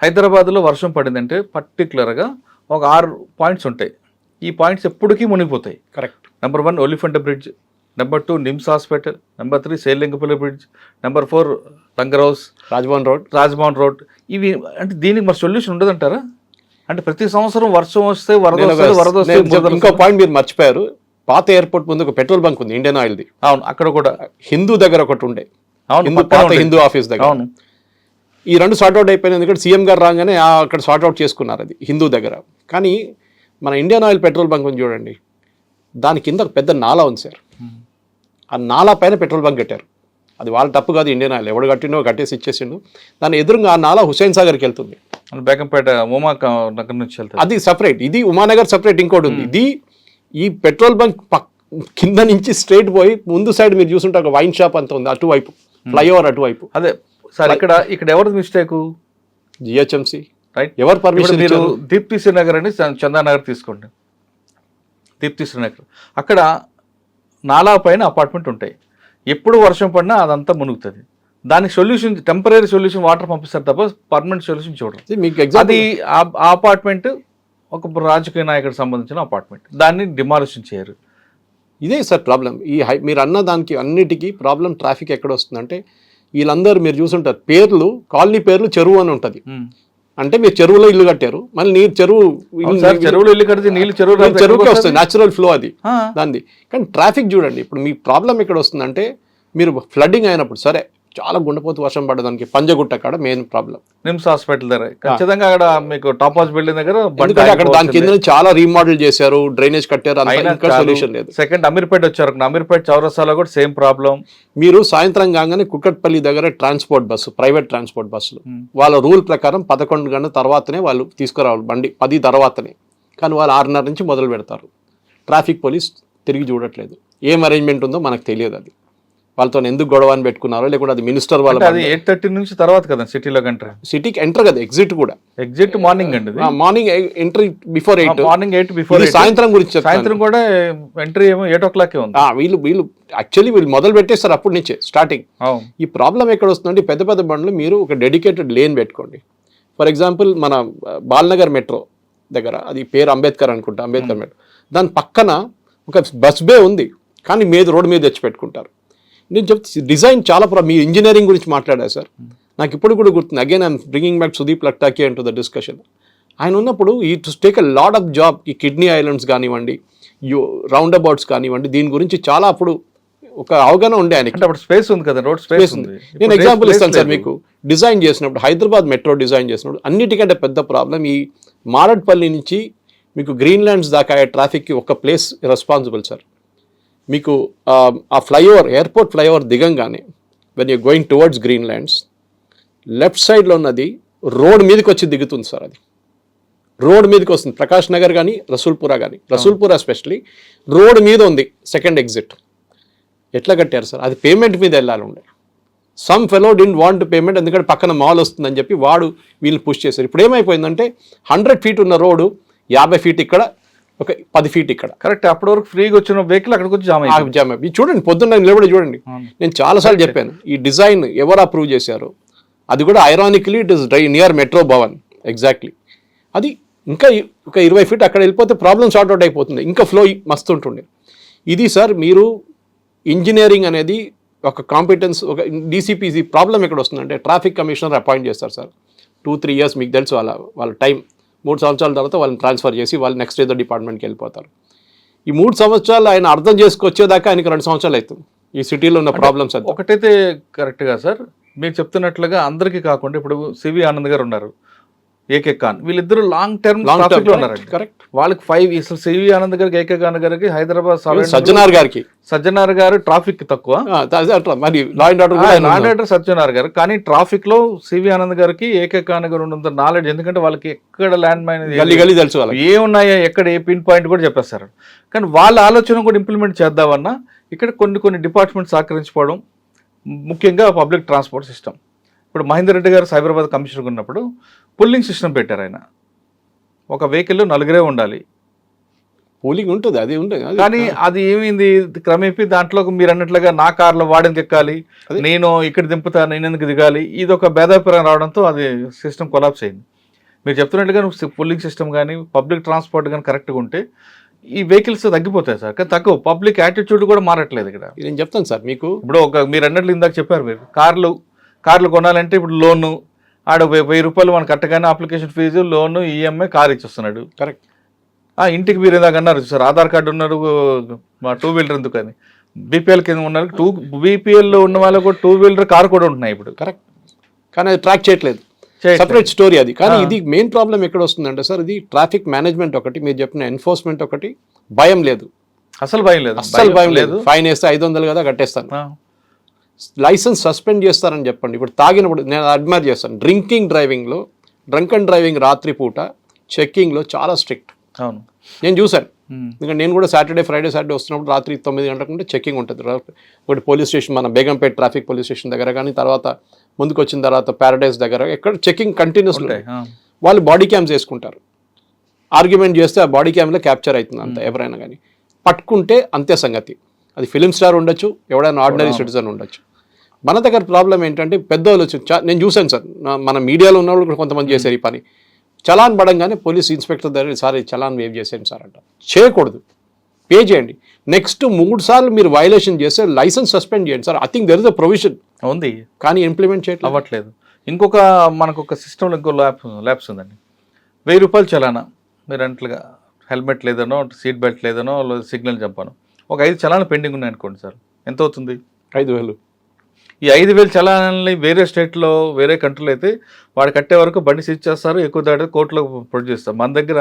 హైదరాబాద్లో వర్షం పడిందంటే పర్టికులర్గా ఒక 6 పాయింట్స్ ఉంటాయి. ఈ పాయింట్స్ ఎప్పటికీ మునిగిపోతాయి. Correct. Number 1 Oliphant bridge, number 2 NIMS hospital, number 3 సేలింగపల్లి bridge, number 4 Langar house, Raj Bhavan road. ఇవి అంటే దీనికి మరి సొల్యూషన్ ఉండదంటారా? అంటే ప్రతి సంవత్సరం వర్షం వస్తే వరద వస్తే. ఇంకో పాయింట్ మీరు మర్చిపోయారు, పాత ఎయిర్పోర్ట్ ముందు ఒక పెట్రోల్ బంక్ ఉంది, ఇండియన్ ఆయిల్ది. అవును, అక్కడ కూడా హిందూ దగ్గర ఒకటి ఉండే, హిందూ ఆఫీస్ దగ్గర. అవును, ఈ 2 సార్ట్అవుట్ అయిపోయినాయి. ఎందుకంటే సీఎం గారు రాగానే అక్కడ సార్ట్అవుట్ చేసుకున్నారు అది హిందూ దగ్గర. కానీ మన ఇండియన్ ఆయిల్ పెట్రోల్ బంక్ ఉంది చూడండి, దాని కింద ఒక పెద్ద నాలా ఉంది సార్. ఆ నాలా పైన పెట్రోల్ బంక్ కట్టారు. అది వాళ్ళ తప్పు కాదు, ఇండియన్ ఆయిల్ ఎవడు కట్టిండో కట్టేసి ఇచ్చేసిండు. దాని ఎదురుగా ఆ నాలా హుస్సేన్ సాగర్కి వెళ్తుంది, బేగంపేట ఉమా నగర్ నుంచి వెళ్తుంది. అది సపరేట్, ఇది ఉమానగర్ సపరేట్, ఇంకోటి ఉంది. ఇది ఈ పెట్రోల్ బంక్ కింద నుంచి స్ట్రైట్ పోయి ముందు సైడ్ మీరు చూసుంటే ఒక వైన్ షాప్ అంత ఉంది అటువైపు, ఫ్లైఓవర్ అటువైపు. అదే సార్, ఇక్కడ ఎవరిది మిస్టేక్? GHMC right. ఎవరు పర్మిషన్? మీరు దీప్తి శ్రీనగర్ అని చందానగర్ తీసుకోండి. దీప్తి శ్రీనగర్ అక్కడ నాలా పైన అపార్ట్మెంట్ ఉంటాయి. ఎప్పుడు వర్షం పడినా అదంతా మునుగుతుంది. దానికి సొల్యూషన్ టెంపరీ సొల్యూషన్ వాటర్ పంపిస్తారు తప్ప పర్మనెంట్ సొల్యూషన్ చూడరు. మీకు అది ఆ అపార్ట్మెంట్ ఒక రాజకీయ నాయకుడికి సంబంధించిన అపార్ట్మెంట్, దాన్ని డిమాలిషన్ చేయరు. ఇదే సార్ ప్రాబ్లం. మీరు అన్న దానికి అన్నిటికీ ప్రాబ్లం ట్రాఫిక్ ఎక్కడ వస్తుందంటే, వీళ్ళందరూ మీరు చూసుంటారు పేర్లు, కాలనీ పేర్లు చెరువు అని ఉంటుంది. అంటే మీరు చెరువులో ఇల్లు కట్టారు, మళ్ళీ నీరు చెరువులో ఇల్లు కడితే నీళ్ళు చెరువుకి వస్తుంది, న్యాచురల్ ఫ్లో అది దాన్ని. కానీ ట్రాఫిక్ చూడండి, ఇప్పుడు మీ ప్రాబ్లం ఎక్కడ వస్తుందంటే, మీరు ఫ్లడ్డింగ్ అయినప్పుడు సరే చాలా గుండెపోతు వర్షం పడడానికి పంజగుట్ట కాడ మెయిన్ ప్రాబ్లం. నిమ్స్ హాస్పిటల్ దగ్గర ఖచ్చితంగా అక్కడ మీకు టాప్ హౌస్ బిల్డింగ్ దగ్గర ఎందుకంటే అక్కడ దాని కింద చాలా రీమోడల్ చేశారు, డ్రైనేజ్ కట్టారు, సొల్యూషన్ లేదు. సెకండ్ అమీర్పేట వచ్చారు, అమీర్పేట చౌరస్తాలో కూడా సేమ్ ప్రాబ్లం. మీరు సాయంత్రం కాగానే కుక్కట్పల్లి దగ్గర ట్రాన్స్పోర్ట్ బస్సు, ప్రైవేట్ ట్రాన్స్పోర్ట్ బస్సులు వాళ్ళ రూల్ ప్రకారం 11 గంటల తర్వాతనే వాళ్ళు తీసుకురావాలి బండి, 10 తర్వాతనే. కానీ వాళ్ళు 6:30 నుంచి మొదలు పెడతారు. ట్రాఫిక్ పోలీస్ తిరిగి చూడట్లేదు. ఏం అరేంజ్మెంట్ ఉందో మనకు తెలియదు. అది వాళ్ళతో ఎందుకు గొడవ అని పెట్టుకున్నారో, లేకుంటే అది మినిస్టర్ వాళ్ళ. అది 8:30 నుంచి తర్వాత కదా సిటీలోకి ఎంటర్. సిటీకి ఎంటర్ కదా, ఎగ్జిట్ కూడా. ఎగ్జిట్ మార్నింగ్ అండి, morning entry before 8. Morning 8 before. సాయంత్రం గురించి సాయంత్రం కూడా ఎంట్రీ ఏమో 8 o'clock ఉంది. వీళ్ళు యాక్చువల్లీ వీళ్ళు మొదలు పెట్టేస్తారు అప్పటి నుంచే స్టార్టింగ్. ఈ ప్రాబ్లం ఎక్కడ వస్తుందంటే పెద్ద పెద్ద బండ్లు మీరు ఒక డెడికేటెడ్ లేన్ పెట్టుకోండి. ఫర్ ఎగ్జాంపుల్ మన బాల్నగర్ మెట్రో దగ్గర, అది పేరు అంబేద్కర్ అనుకుంటా, అంబేద్కర్ మెట్రో, దాని పక్కన ఒక బస్ బే ఉంది, కానీ రోడ్డు మీద తెచ్చి పెట్టుకుంటారు. నేను చెప్తే డిజైన్ చాలా మీరు ఇంజనీరింగ్ గురించి మాట్లాడారు సార్, నాకు ఇప్పుడు కూడా గుర్తుంది. Again I'm bringing back Sudeep Lakhtakia and to the discussion. ఆయన ఉన్నప్పుడు ఈ to take a lot of job. ఈ కిడ్నీ ఐలాండ్స్ కానివ్వండి, రౌండ్ అబౌట్స్ కానివ్వండి, దీని గురించి చాలా అప్పుడు ఒక అవగాహన ఉండే ఆయనకి. అంటే అప్పుడు స్పేస్ ఉంది కదా, రోడ్ స్పేస్ ఉంది. నేను ఎగ్జాంపుల్ ఇస్తాను సార్ మీకు. డిజైన్ చేసినప్పుడు, హైదరాబాద్ మెట్రో డిజైన్ చేసినప్పుడు అన్నిటికంటే పెద్ద ప్రాబ్లం ఈ మారడ్పల్లి నుంచి మీకు గ్రీన్ ల్యాండ్స్ దాకా ట్రాఫిక్కి ఒక ప్లేస్ రెస్పాన్సిబుల్ సార్. మీకు ఆ ఫ్లైఓవర్, ఎయిర్పోర్ట్ ఫ్లైఓవర్ దిగంగానే when you going towards Greenlands, left సైడ్లో ఉన్నది రోడ్ మీదకి వచ్చి దిగుతుంది సార్. అది రోడ్ మీదకి వస్తుంది. ప్రకాష్ నగర్ కానీ రసూల్పురా కానీ, రసూల్పురా ఎస్పెషల్లీ రోడ్ మీద ఉంది సెకండ్ ఎగ్జిట్. ఎట్లా కట్టారు సార్? అది పేమెంట్ మీద వెళ్ళాలి ఉండే. Some fellow didn't want payment, ఎందుకంటే పక్కన మాల్ వస్తుందని చెప్పి వీళ్ళు పుష్ చేశారు. ఇప్పుడు ఏమైపోయిందంటే 100 feet ఉన్న రోడ్డు 50 feet ఇక్కడ, ఒక 10 feet ఇక్కడ. కరెక్ట్. అప్పటి వరకు ఫ్రీగా వచ్చిన వెహికల్ అక్కడికి వచ్చి జామ్ అయిపోయి చూడండి, పొద్దున్న నిలబడి చూడండి. నేను చాలాసార్లు చెప్పాను, ఈ డిజైన్ ఎవరు అప్రూవ్ చేశారు? అది కూడా ironically it is near metro Bhavan exactly. అది ఇంకా ఒక 20 feet అక్కడ వెళ్ళిపోతే ప్రాబ్లం సార్ట్అవుట్ అయిపోతుంది, ఇంకా ఫ్లో మస్తు ఉంటుండే. ఇది సార్ మీరు ఇంజనీరింగ్ అనేది ఒక కాంపిటెన్స్, ఒక డీసీపీసీ ప్రాబ్లం ఎక్కడ వస్తుందంటే ట్రాఫిక్ కమిషనర్ అపాయింట్ చేస్తారు సార్. 2-3 years మీకు తెలుసు వాళ్ళ టైం. 3 సంవత్సరాల తర్వాత వాళ్ళని ట్రాన్స్ఫర్ చేసి వాళ్ళు నెక్స్ట్ ఏదో డిపార్ట్మెంట్కి వెళ్ళిపోతారు. ఈ 3 సంవత్సరాలు ఆయన అర్థం చేసుకొచ్చేదాకా ఆయనకి 2 సంవత్సరాలు అవుతుంది ఈ సిటీలో ఉన్న ప్రాబ్లమ్స్. ఒకటైతే కరెక్ట్గా సార్ మీరు చెప్తున్నట్లుగా అందరికీ కాకుండా ఇప్పుడు సివి ఆనంద్ గారు ఉన్నారు, ఏకే ఖాన్, వీళ్ళిద్దరు లాంగ్ టర్మ్ లో ఉన్నారండి. కరెక్ట్. వాళ్ళకి 5 years. సివి ఆనంద్ గారికి, ఏకే ఖాన్ గారికి హైదరాబాద్, సజ్జనార్ గారు ట్రాఫిక్ తక్కువ, మరి లా అండ్ ఆర్డర్ సజ్జనార్ గారు. కానీ ట్రాఫిక్ లో సివి ఆనంద్ గారికి, ఏకే ఖాన్ గారు ఉన్నంత నాలెడ్జ్, ఎందుకంటే వాళ్ళకి ఎక్కడ ల్యాండ్ మైన్ గల్లీ తెలుసు, ఏమున్నాయో ఎక్కడ ఏ పిన్ పాయింట్ కూడా చెప్పేస్తారు. కానీ వాళ్ళ ఆలోచన కూడా ఇంప్లిమెంట్ చేద్దామన్నా ఇక్కడ కొన్ని డిపార్ట్మెంట్స్ సహకరించుకోవడం, ముఖ్యంగా పబ్లిక్ ట్రాన్స్పోర్ట్ సిస్టమ్. ఇప్పుడు మహేందర్ రెడ్డి గారు సైబరాబాద్ కమిషనర్ ఉన్నప్పుడు పుల్లింగ్ సిస్టమ్ పెట్టారు. ఆయన ఒక వెహికల్లో 4 ఉండాలి, పూలింగ్ ఉంటుంది, అది ఉంటుంది. కానీ అది ఏమైంది క్రమేపీ దాంట్లో మీరు అన్నట్లుగా నా కార్లో వాడేందుకు ఎక్కాలి, నేను ఇక్కడ దింపుతా, నేను ఎందుకు దిగాలి, ఇది ఒక భేదాభిప్రాయం రావడంతో అది సిస్టమ్ కొలాప్స్ అయింది. మీరు చెప్తున్నట్లుగా పుల్లింగ్ సిస్టమ్ కానీ పబ్లిక్ ట్రాన్స్పోర్ట్ కానీ కరెక్ట్గా ఉంటే ఈ వెహికల్స్ తగ్గిపోతాయి సార్. కానీ తక్కువ పబ్లిక్ యాటిట్యూడ్ కూడా మారట్లేదు ఇక్కడ. నేను చెప్తాను సార్ మీకు. ఇప్పుడు మీరు అన్నట్లు ఇందాక చెప్పారు, మీరు కార్లు కొనాలంటే ఇప్పుడు లోను ఆడ 1000 రూపాయలు మనం కట్టగానే అప్లికేషన్ ఫీజు, లోను, ఈఎంఐ, కార్ ఇచ్చేస్తున్నాడు. కరెక్ట్. ఇంటికి మీరు ఇందాక అన్నారు సార్, ఆధార్ కార్డు ఉన్నారు, మా 2-wheeler ఎందుకు అని. బీపీఎల్ కింద ఉన్న బీపీఎల్లో ఉన్న వాళ్ళకు 2-wheeler కార్ కూడా ఉంటున్నాయి ఇప్పుడు. కరెక్ట్. కానీ అది ట్రాక్ చేయట్లేదు, సపరేట్ స్టోరీ అది. కానీ ఇది మెయిన్ ప్రాబ్లం ఎక్కడ వస్తుందంటే సార్, ఇది ట్రాఫిక్ మేనేజ్మెంట్ ఒకటి, మీరు చెప్పిన ఎన్ఫోర్స్మెంట్ ఒకటి, భయం లేదు, అసలు భయం లేదు. ఫైన్ వేస్తే 500 కదా కట్టేస్తాను. లైసెన్స్ సస్పెండ్ చేస్తారని చెప్పండి. ఇప్పుడు తాగినప్పుడు నేను అడ్మైర్ చేస్తాను. డ్రంక్ అండ్ డ్రైవింగ్ రాత్రిపూట చెక్కింగ్లో చాలా స్ట్రిక్ట్. అవును, నేను చూశాను. ఎందుకంటే నేను కూడా సాటర్డే వస్తున్నప్పుడు రాత్రి 9 గంటలకు ఉంటే చెక్కింగ్ ఉంటుంది. ఒకటి పోలీస్ స్టేషన్, మన బేగంపేట ట్రాఫిక్ పోలీస్ స్టేషన్ దగ్గర, కానీ తర్వాత ముందుకు వచ్చిన తర్వాత ప్యారడైజ్ దగ్గర, ఎక్కడ చెక్కింగ్ కంటిన్యూస్ ఉంటాయి. వాళ్ళు బాడీ క్యామ్స్ వేసుకుంటారు. ఆర్గ్యుమెంట్ చేస్తే ఆ బాడీ క్యామ్లో క్యాప్చర్ అవుతుంది అంత. ఎవరైనా కానీ పట్టుకుంటే అంతే సంగతి. అది ఫిలిం స్టార్ ఉండొచ్చు, ఎవడైనా ఆర్డినరీ సిటిజన్ ఉండొచ్చు. మన దగ్గర ప్రాబ్లం ఏంటంటే పెద్దవాళ్ళు వచ్చి, నేను చూశాను సార్, మన మీడియాలో ఉన్న వాళ్ళు కూడా కొంతమంది చేశారు ఈ పని. చలాన్ పడంగానే పోలీస్ ఇన్స్పెక్టర్ దగ్గర, సార్ చలాన్ వేవ్ చేసేయండి సార్ అంట. చేయకూడదు, పే చేయండి. నెక్స్ట్ 3 సార్లు మీరు వైలేషన్ చేస్తే లైసెన్స్ సస్పెండ్ చేయండి sir. I think there is a provision ఉంది, కానీ ఇంప్లిమెంట్ చేయట్లేదు, అవ్వట్లేదు. మనకు ఒక సిస్టంలో ఇంకో ల్యాబ్స్ ఉందండి. 1000 రూపాయలు చలానా, మీరు అన్నట్లుగా హెల్మెట్ లేదనో, సీట్ బెల్ట్ లేదనో, సిగ్నల్ జంపాను, ఒక 5 చలానా పెండింగ్ ఉన్నాయి అనుకోండి సార్, ఎంత అవుతుంది? 5,000. ఈ 5,000 చలానాలని వేరే స్టేట్లో వేరే కంట్రీలో అయితే వాడు కట్టే వరకు బండి సీజ్ చేస్తారు, ఎక్కువ దాటి కోర్టులో ప్రొడ్యూస్ చేస్తారు. మన దగ్గర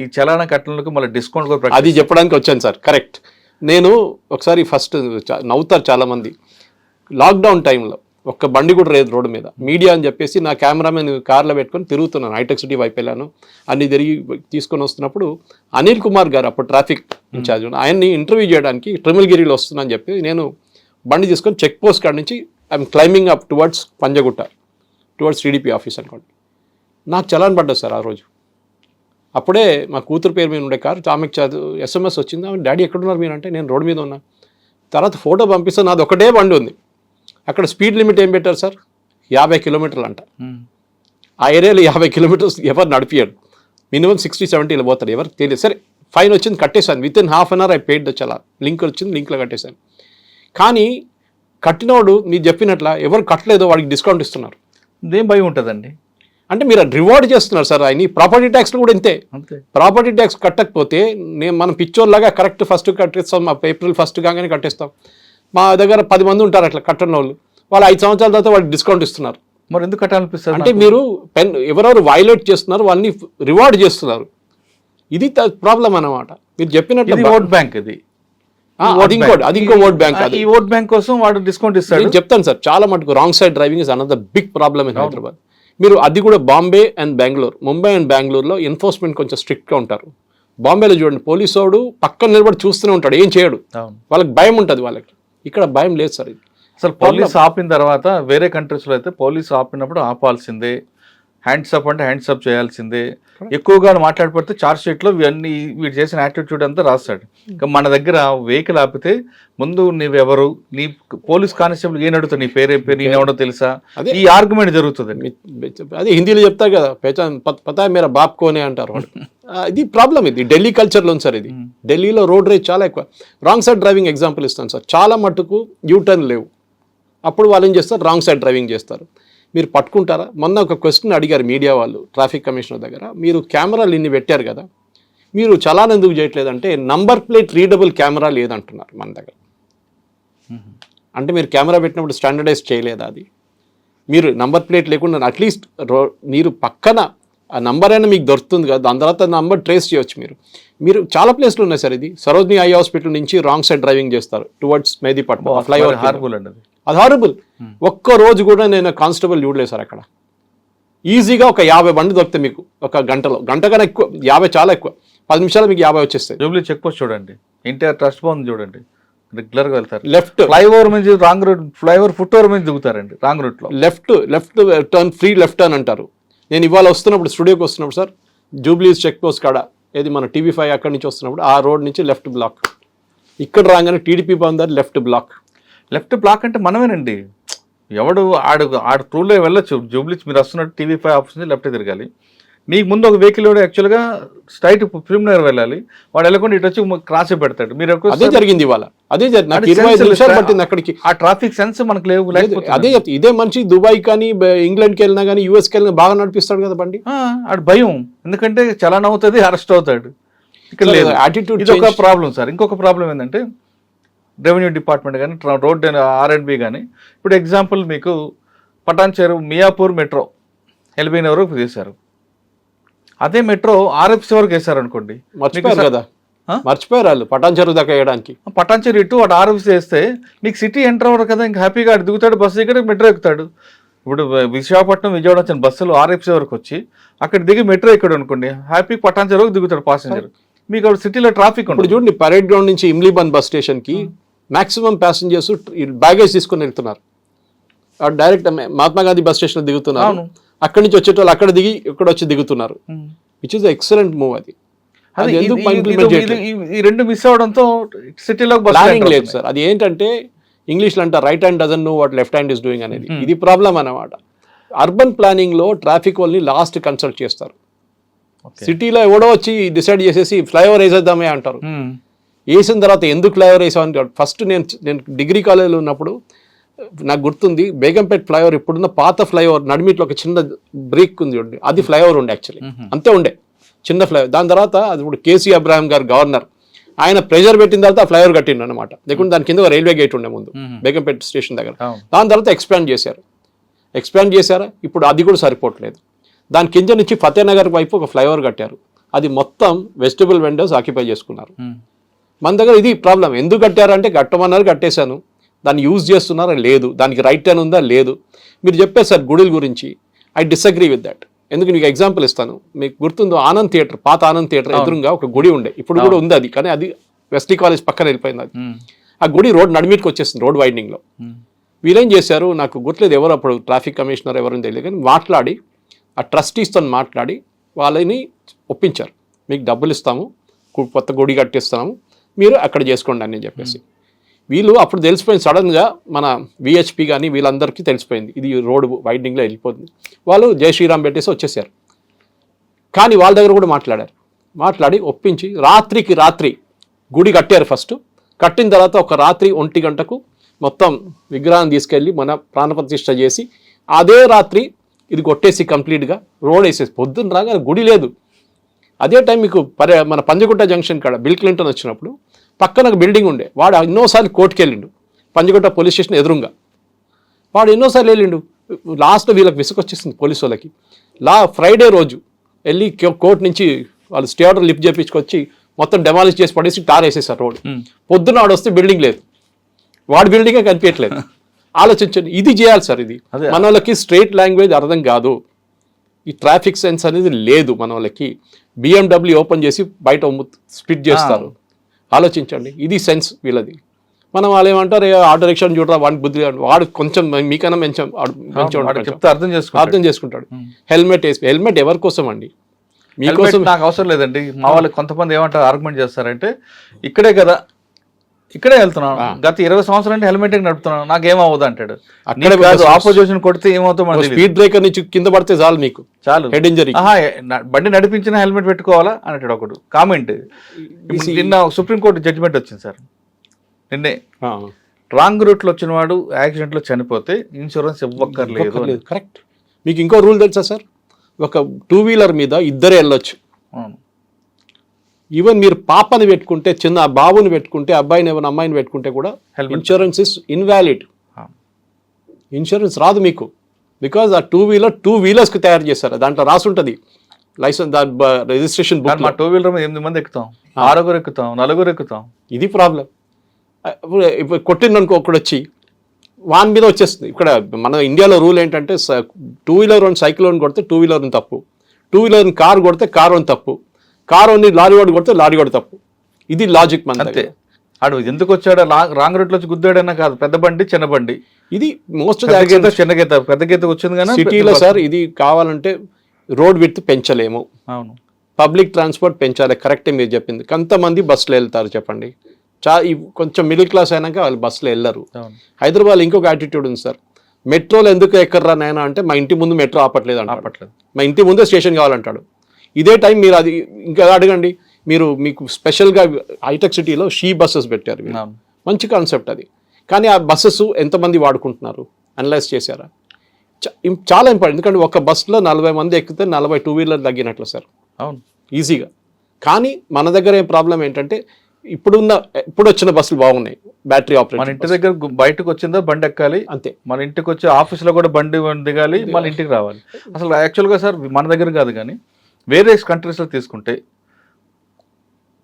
ఈ చలానా కట్టడానికి మళ్ళీ డిస్కౌంట్ కూడా అది చెప్పడానికి వచ్చాను సార్. కరెక్ట్. నేను ఒకసారి ఫస్ట్ నవ్వుతారు చాలామంది, లాక్డౌన్ టైంలో ఒక్క బండి కూడా లేదు రోడ్డు మీద, మీడియా అని చెప్పేసి నా కెమెరామెన్ కార్లో పెట్టుకొని తిరుగుతున్నాను, హైటెక్ సిటీ వైపు వెళ్ళాను, అన్ని తిరిగి తీసుకొని వస్తున్నప్పుడు అనిల్ కుమార్ గారు అప్పుడు ట్రాఫిక్ ఇన్ఛార్జ్ ఆయన్ని ఇంటర్వ్యూ చేయడానికి ట్రిమిల్గిరిలో వస్తున్నాను చెప్పి నేను బండి తీసుకొని చెక్ పోస్ట్ కాడ నుంచి I'm climbing up towards Panjagutta, towards TDP office అనుకోండి. నాకు చలాన్ పడ్డది సార్ ఆ రోజు. అప్పుడే మా కూతురు పేరు మీద ఉండే కారు, ఆమెకు SMS వచ్చింది, డాడీ ఎక్కడున్నారు మీరు అంటే నేను రోడ్డు మీద ఉన్నా. తర్వాత ఫోటో పంపిస్తాను, నాది ఒకటే బండి ఉంది. అక్కడ స్పీడ్ లిమిట్ ఏం పెట్టారు సార్, 50 కిలోమీటర్లు అంట. ఆ ఏరియాలో 50 కిలోమీటర్స్ ఎవరు నడిపియాడు, మినిమం 60-70 పోతారు, ఎవరికి తెలియదు. సరే ఫైన్ వచ్చింది, కట్టేశాను. Within half an hour I paid the challan. Link వచ్చింది, లింక్లో కట్టేశాను. కానీ కట్టినోడు మీరు చెప్పినట్ల ఎవరు కట్టలేదో వాడికి డిస్కౌంట్ ఇస్తున్నారు. ఇదేం భయం ఉంటుందండి అంటే మీరు రివార్డ్ చేస్తున్నారు సార్. ఆయన ప్రాపర్టీ ట్యాక్స్లో కూడా ఇంతే. ప్రాపర్టీ ట్యాక్స్ కట్టకపోతే మనం పిచ్చోర్లాగా కరెక్ట్ ఫస్ట్ కట్టేస్తాం, ఏప్రిల్ 1 కాగానే కట్టేస్తాం. మా దగ్గర 10 మంది ఉంటారు అట్లా కట్టని వాళ్ళు 5 సంవత్సరాల తర్వాత వాళ్ళకి డిస్కౌంట్ ఇస్తున్నారు. మరి ఎందుకు కట్టాలనిపిస్తుంది అంటే మీరు ఎవరెవరు వైలేట్ చేస్తున్నారు వాళ్ళని రివార్డ్ చేస్తున్నారు. ఇది ప్రాబ్లం అన్నమాట. మీరు చెప్పినట్టు ఓట్ బ్యాంక్ ఇది, అది ఇంకో ఓట్ బ్యాంక్. ఈ ఓట్ బ్యాంక్ కోసం వాడు డిస్కౌంట్ ఇస్తాడు. నేను చెప్తాను సార్, చాలా మటుకు wrong side driving is another big problem in Hyderabad. మీరు అది కూడా బాంబే అండ్ బెంగళూరు, ముంబై అండ్ బెంగళూరులో ఎన్ఫోర్స్మెంట్ కొంచెం స్ట్రిక్ట్గా ఉంటారు. బాంబేలో చూడండి, పోలీసు వాడు పక్కన నిలబడి చూస్తూనే ఉంటాడు, ఏం చేయడు, వాళ్ళకి భయం ఉంటుంది. వాళ్ళకి ఇక్కడ భయం లేదు సార్. ఇది అసలు పోలీస్ ఆపిన తర్వాత వేరే కంట్రీస్లో అయితే పోలీసు ఆపినప్పుడు ఆపాల్సిందే, హ్యాండ్స్ అప్ అంటే హ్యాండ్స్ అప్ చేయాల్సిందే. ఎక్కువగా మాట్లాడిపోతే చార్జ్ షీట్లో ఇవన్నీ వీడు చేసిన యాటిట్యూడ్ అంతా రాస్తాడు. ఇంకా మన దగ్గర వెహికల్ ఆపితే ముందు నీవెవరు, నీ పోలీస్ కానిస్టేబుల్ ఏం అడుగుతావు, నీ పేరు నేనెవడో తెలుసా, ఈ ఆర్గ్యుమెంట్ జరుగుతుంది. అదే హిందీలో చెప్తారు కదా, పతా మేరా బాప్ కోనే అంటారు వాళ్ళు. ఇది ప్రాబ్లం. ఇది ఢిల్లీ కల్చర్లో ఉంది సార్. ఇది ఢిల్లీలో రోడ్ రేజ్ చాలా ఎక్కువ. రాంగ్ సైడ్ డ్రైవింగ్ ఎగ్జాంపుల్ ఇస్తాను సార్. చాలా మటుకు యూటర్న్ లేవు, అప్పుడు వాళ్ళు ఏం చేస్తారు, రాంగ్ సైడ్ డ్రైవింగ్ చేస్తారు. మీరు పట్టుకుంటారా? మొన్న ఒక క్వశ్చన్ అడిగారు మీడియా వాళ్ళు ట్రాఫిక్ కమిషనర్ దగ్గర, మీరు కెమెరాలు ఇన్ని పెట్టారు కదా, మీరు చలాన్ ఎందుకు చేయట్లేదంటే నంబర్ ప్లేట్ రీడబుల్ కెమెరా లేదంటున్నారు మన దగ్గర. అంటే మీరు కెమెరా పెట్టినప్పుడు స్టాండర్డైజ్ చేయలేదా? అది మీరు నంబర్ ప్లేట్ లేకుండా అట్లీస్ట్ మీరు పక్కన ఆ నంబర్ అయినా మీకు దొరుకుతుంది కదా, దాని తర్వాత నంబర్ ట్రేస్ చేయొచ్చు. మీరు చాలా ప్లేస్లు ఉన్నాయి సార్. ఇది సరోజిని ఐ హాస్పిటల్ నుంచి రాంగ్ సైడ్ డ్రైవింగ్ చేస్తారు టువర్డ్స్ మెహదీపట్నం, ఫ్లైఓవర్. అది హారబుల్. ఒక్క రోజు కూడా నేను కానిస్టేబుల్ చూడలేదు సార్ అక్కడ. ఈజీగా ఒక 50 బండి దొరికితే మీకు ఒక గంటలో, గంట కన్నా ఎక్కువ, 50 చాలా ఎక్కువ, 10 నిమిషాలు మీకు 50 వచ్చేస్తాయి. జూబ్లీ చెక్ పోస్ట్ చూడండి, ఎన్టీఆర్ ట్రస్ట్ భవన్ చూడండి, రెగ్యులర్గా వెళ్తారు. లెఫ్ట్ ఫ్లైఓవర్ నుంచి wrong route, flyover foot over మీద దిగుతారండి రాంగ్ రూట్లో. Left turn, free left turn అంటారు. నేను ఇవాళ వస్తున్నప్పుడు స్టూడియోకి వస్తున్నప్పుడు సార్, జూబ్లీస్ చెక్ పోస్ట్ కాడ ఏది మన TV5 అక్కడి నుంచి వస్తున్నప్పుడు ఆ రోడ్ నుంచి లెఫ్ట్ బ్లాక్, ఇక్కడ రాగానే టీడీపీ బాగుంది, లెఫ్ట్ బ్లాక్ అంటే మనమేనండి. ఎవడు ఆడు ట్రూలో వెళ్ళొచ్చు. జూబ్లీస్ మీరు వస్తున్నట్టు TV5 ఆఫీస్ నుంచి లెఫ్ట్ తిరగాలి. మీకు ముందు ఒక వెహికల్ యాక్చువల్గా స్ట్రైట్ ఫిల్మ్ నగర్ వెళ్ళాలి, వాడు వెళ్ళకుండా ఇటు వచ్చి క్రాస్ పెడతాడు. మీరు అదే జరిగింది ఇవాళ, అదే నాకు 25 నిమిషాలు పట్టింది అక్కడికి. ఆ ట్రాఫిక్ సెన్స్ మనకు లేవు. అదే చెప్తా, ఇదే మనిషి దుబాయ్ కానీ ఇంగ్లాండ్కి వెళ్ళినా కానీ యూఎస్కి వెళ్ళినా బాగా నడిపిస్తాడు కదా బండి. ఆడు భయం, ఎందుకంటే చలాన్ అవుతుంది, అరెస్ట్ అవుతాడు. ఇక్కడ లేదు యాటిట్యూడ్. ఇది ఒక ప్రాబ్లం సార్. ఇంకొక ప్రాబ్లం ఏంటంటే రెవెన్యూ డిపార్ట్మెంట్ కానీ రోడ్ R&B కానీ, ఇప్పుడు ఎగ్జాంపుల్ మీకు పటాన్చేరు మియాపూర్ మెట్రో ఎల్బీ వరకు తీశారు. అదే మెట్రో RFC వరకు వేశారు అనుకోండి, మర్చిపోయారు కదా, మర్చిపోయారు వాళ్ళు పటాన్చేరు దాకా వేయడానికి. పటాన్చేరు ఇటు వాడు RFC వేస్తే మీకు సిటీ ఎంటర్ అవ్వరు కదా, ఇంకా హ్యాపీగా దిగుతాడు, బస్సు దిగడు, మెట్రో ఎక్కుతాడు. ఇప్పుడు విశాఖపట్నం విజయవాడ వచ్చిన బస్సులు RFC వరకు వచ్చి అక్కడ దిగి మెట్రో ఎక్కడు అనుకోండి, హ్యాపీ పటాన్చేరు వరకు దిగుతాడు ప్యాసింజర్. మీకు అప్పుడు సిటీలో ట్రాఫిక్ ఉంటుంది. చూడండి, పరేడ్ గ్రౌండ్ నుంచి ఇమ్లీబన్ బస్ స్టేషన్కి మాక్సిమం ప్యాసింజర్స్ బ్యాగేజ్ తీసుకొని వెళ్తున్నారు. Direct Mahatma Gandhi bus station దిగుతున్నారు, అక్కడి నుంచి వచ్చేటోళ్ళు అక్కడ దిగి ఇక్కడ వచ్చి దిగుతున్నారు, విచ్ ఇస్ ఎక్సలెంట్ మూవ్. అది ఈ రెండు మిస్ అవడంతో సిటీలో ప్లానింగ్ లేదు సార్. అది ఏంటంటే ఇంగ్లీష్లో అంటారు right hand doesn't know what left hand is doing అనేది. ఇది ప్రాబ్లం అన్నమాట. అర్బన్ ప్లానింగ్ లో ట్రాఫిక్ వాళ్ళని లాస్ట్ కన్సల్ట్ చేస్తారు. సిటీలో ఎవడో వచ్చి డిసైడ్ చేసేసి ఫ్లైఓవర్ వేసేద్దామే అంటారు. వేసిన తర్వాత ఎందుకు ఫ్లైఓవర్ వేసామని ఫస్ట్ నేను డిగ్రీ కాలేజీలో ఉన్నప్పుడు నాకు గుర్తుంది, బేగంపేట్ ఫ్లైఓవర్ ఇప్పుడున్న పాత ఫ్లైఓవర్ నడిమిట్లో ఒక చిన్న బ్రేక్ ఉంది చూడండి, అది ఫ్లైఓవర్ ఉండే యాక్చువల్లీ, అంతే ఉండే చిన్న ఫ్లైఓవర్. దాని తర్వాత అది ఇప్పుడు కేసీ అబ్రాహిం గారు గవర్నర్ ఆయన ప్రెజర్ పెట్టిన తర్వాత ఆ ఫ్లైఓవర్ కట్టిండు అనమాట. లేకుంటే దాని కింద రైల్వే గేట్ ఉండే ముందు బేగంపేట స్టేషన్ దగ్గర. దాని తర్వాత ఎక్స్పాండ్ చేశారా, ఇప్పుడు అది కూడా సరిపోవట్లేదు. దాని కింద నుంచి ఫతేనగర్ వైపు ఒక ఫ్లైఓవర్ కట్టారు, అది మొత్తం వెజిటబుల్ వెండర్స్ ఆక్యుపై చేసుకున్నారు. మన దగ్గర ఇది ప్రాబ్లం. ఎందుకు కట్టారంటే కట్టమన్నారు, కట్టేశాను, దాన్ని యూజ్ చేస్తున్నారా లేదు, దానికి రైట్ టర్న్ ఉందా లేదు. మీరు చెప్పారు సార్ గుడిల గురించి, ఐ డిసగ్రీ విత్ దట్. ఎందుకు మీకు ఎగ్జాంపుల్ ఇస్తాను. మీకు గుర్తుందో ఆనంద్ థియేటర్, పాత ఆనంద్ థియేటర్ ఎదురుగా ఒక గుడి ఉండే, ఇప్పుడు కూడా ఉంది అది, కానీ అది వెస్లీ కాలేజ్ పక్కన వెళ్ళిపోయింది అది. ఆ గుడి రోడ్ నడిమిటికి వచ్చేసింది, రోడ్ వైడింగ్లో. వీళ్ళేం చేశారు నాకు గుర్తులేదు, ఎవరు అప్పుడు ట్రాఫిక్ కమిషనర్ ఎవరని తెలియదు, కానీ మాట్లాడి ఆ ట్రస్టీస్తో మాట్లాడి వాళ్ళని ఒప్పించారు. మీకు డబ్బులు ఇస్తాము, కొత్త గుడి కట్టిస్తాము, మీరు అక్కడ చేసుకోండి అని చెప్పేసి. వీళ్ళు అప్పుడు తెలిసిపోయింది సడన్గా, మన విహెచ్పి కానీ వీళ్ళందరికీ తెలిసిపోయింది ఇది రోడ్డు వైడింగ్లో వెళ్ళిపోతుంది. వాళ్ళు జై శ్రీరామ్ పెట్టేసి వచ్చేసారు. కానీ వాళ్ళ దగ్గర కూడా మాట్లాడి ఒప్పించి రాత్రికి రాత్రి గుడి కట్టారు. ఫస్ట్ కట్టిన తర్వాత ఒక రాత్రి 1 గంటకు మొత్తం విగ్రహాన్ని తీసుకెళ్ళి మన ప్రాణప్రతిష్ఠ చేసి అదే రాత్రి ఇది కొట్టేసి కంప్లీట్గా రోడ్ వేసేసి పొద్దున్న రాగా గుడి లేదు. అదే టైం మీకు మన పంజగుట్ట జంక్షన్ కాడ బిల్ క్లింటన్ వచ్చినప్పుడు పక్కన ఒక బిల్డింగ్ ఉండే, వాడు ఎన్నోసార్లు కోర్టుకు వెళ్ళిండు, పంజగుట్ట పోలీస్ స్టేషన్ ఎదురుగా వాడు ఎన్నోసార్లు వెళ్ళిండు. లాస్ట్లో వీళ్ళకి విసుకొచ్చేసింది పోలీసు వాళ్ళకి. ఫ్రైడే రోజు వెళ్ళి కోర్టు నుంచి వాళ్ళు స్టే ఆర్డర్ లిఫ్ట్ చేయించుకొచ్చి మొత్తం డెమాలిష్ చేసి పడేసి టార్ వేసేసారు రోడ్. పొద్దున్న వాడు వస్తే బిల్డింగ్ లేదు, వాడి బిల్డింగే కనిపించట్లేదు. ఆలోచించండి, ఇది చేయాలి సార్. ఇది మన వాళ్ళకి స్ట్రేట్ లాంగ్వేజ్ అర్థం కాదు, ఈ ట్రాఫిక్ సెన్స్ అనేది లేదు మన వాళ్ళకి. BMW ఓపెన్ చేసి బయట స్పిట్ చేస్తారు. ఆలోచించండి, ఇది సెన్స్ వీళ్ళది. మనం వాళ్ళు ఏమంటారు, ఆటో రిక్షాని చూడరా వాడికి బుద్ధి, వాడు కొంచెం మీకన్నా అర్థం చేసుకుంటాడు. హెల్మెట్ ఎవరి కోసం అండి? మీకోసం. నాకు అవసరం లేదండి. మా వాళ్ళు కొంతమంది ఏమంటారు, ఆర్గ్యుమెంట్ చేస్తారంటే ఇక్కడే వెళ్తున్నాను, గత 20 సంవత్సరాలు హెల్మెట్ నడుపుతున్నాను, నాకేమవుదు అంటాడు. అక్కడ కాదు, ఆపోజిషన్ కొడితే ఏమవుతాం, స్పీడ్ బ్రేకర్ నుంచి కింద పడితే చాలు, మీకు చాలు హెడ్ ఇంజరీ. బండి నడిపించిన హెల్మెట్ పెట్టుకోవాలా అంటాడు ఒకడు కామెంట్. నిన్న సుప్రీంకోర్టు జడ్జిమెంట్ వచ్చింది సార్, నిన్నే. రాంగ్ రూట్ లో వచ్చిన వాడు యాక్సిడెంట్ లో చనిపోతే ఇన్సూరెన్స్ ఇవ్వక్కర్లేదు. కరెక్ట్. మీకు ఇంకో రూల్ తెలుసా సార్, ఒక 2 వీలర్ మీద ఇద్దరే వెళ్ళొచ్చు. ఈవెన్ మీరు పాపని పెట్టుకుంటే, చిన్న బాబుని పెట్టుకుంటే, అబ్బాయిని ఏమైనా అమ్మాయిని పెట్టుకుంటే కూడా ఇన్సూరెన్స్ ఇస్ ఇన్వాలిడ్. ఇన్సూరెన్స్ రాదు మీకు, బికాజ్ ఆ 2 వీలర్స్కి తయారు చేస్తారు. దాంట్లో రాసుంటుంది లైసెన్స్, దాని రిజిస్ట్రేషన్ బుక్. మా 2 వీలర్ 8 మంది ఎక్కుతాం, 6 ఎక్కుతాం, 4 ఎక్కుతాం. ఇది ప్రాబ్లం. ఇప్పుడు కొట్టిందనుకో ఒకడు వచ్చి వాన్ మీద వచ్చేస్తుంది. ఇక్కడ మన ఇండియాలో రూల్ ఏంటంటే 2 వీలర్ అని సైకిల్ అని కొడితే 2 వీలర్ తప్పు, 2 వీలర్ కార్ కొడితే కార్ అని తప్పు, కారు అని లారీ వాడు కొడితే లారీ వాడు తప్పు. ఇది లాజిక్ మన. అంతే. ఆడు ఎందుకు వచ్చాడు, రాంగ్ రూట్ లో వచ్చి గుద్దాడన్నా కాదు, పెద్ద బండి చిన్న బండి, ఇది మోస్ట్ చిన్న గీత పెద్ద గీత వచ్చింది. కానీ సిటీలో సార్ ఇది కావాలంటే రోడ్ విడ్త్ పెంచలేము. అవును, పబ్లిక్ ట్రాన్స్పోర్ట్ పెంచాలి, కరెక్టే మీరు చెప్పింది. కొంతమంది బస్సులో వెళ్తారు చెప్పండి, కొంచెం మిడిల్ క్లాస్ అయినాక వాళ్ళు బస్సులో వెళ్ళరు. హైదరాబాద్ ఇంకొక యాటిట్యూడ్ ఉంది సార్, మెట్రోలో ఎందుకు ఎక్కర్రా నాయన అంటే మా ఇంటి ముందు మెట్రో ఆపట్లేదు, మా ఇంటి ముందే స్టేషన్ కావాలంటాడు. ఇదే టైం మీరు అది ఇంకా అడగండి, మీకు స్పెషల్గా హైటెక్ సిటీలో షీ బస్సెస్ పెట్టారు, మంచి కాన్సెప్ట్ అది. కానీ ఆ బస్సెస్ ఎంతమంది వాడుకుంటున్నారు అనలైజ్ చేశారా? చాలా ఇంపార్టెంట్. ఎందుకంటే ఒక బస్సులో 40 మంది ఎక్కితే 40 2 వీలర్ తగ్గినట్లు సార్. అవును, ఈజీగా. కానీ మన దగ్గర ఏం ప్రాబ్లం ఏంటంటే ఇప్పుడు వచ్చిన బస్సులు బాగున్నాయి, బ్యాటరీ ఆపరేట్. మన ఇంటి దగ్గర బయటకు వచ్చిందా బండి ఎక్కాలి అంతే, మన ఇంటికి వచ్చి ఆఫీస్లో కూడా బండి దిగాలి, మన ఇంటికి రావాలి. అసలు యాక్చువల్గా సార్ మన దగ్గర కాదు, కానీ వేరే కంట్రీస్లో తీసుకుంటే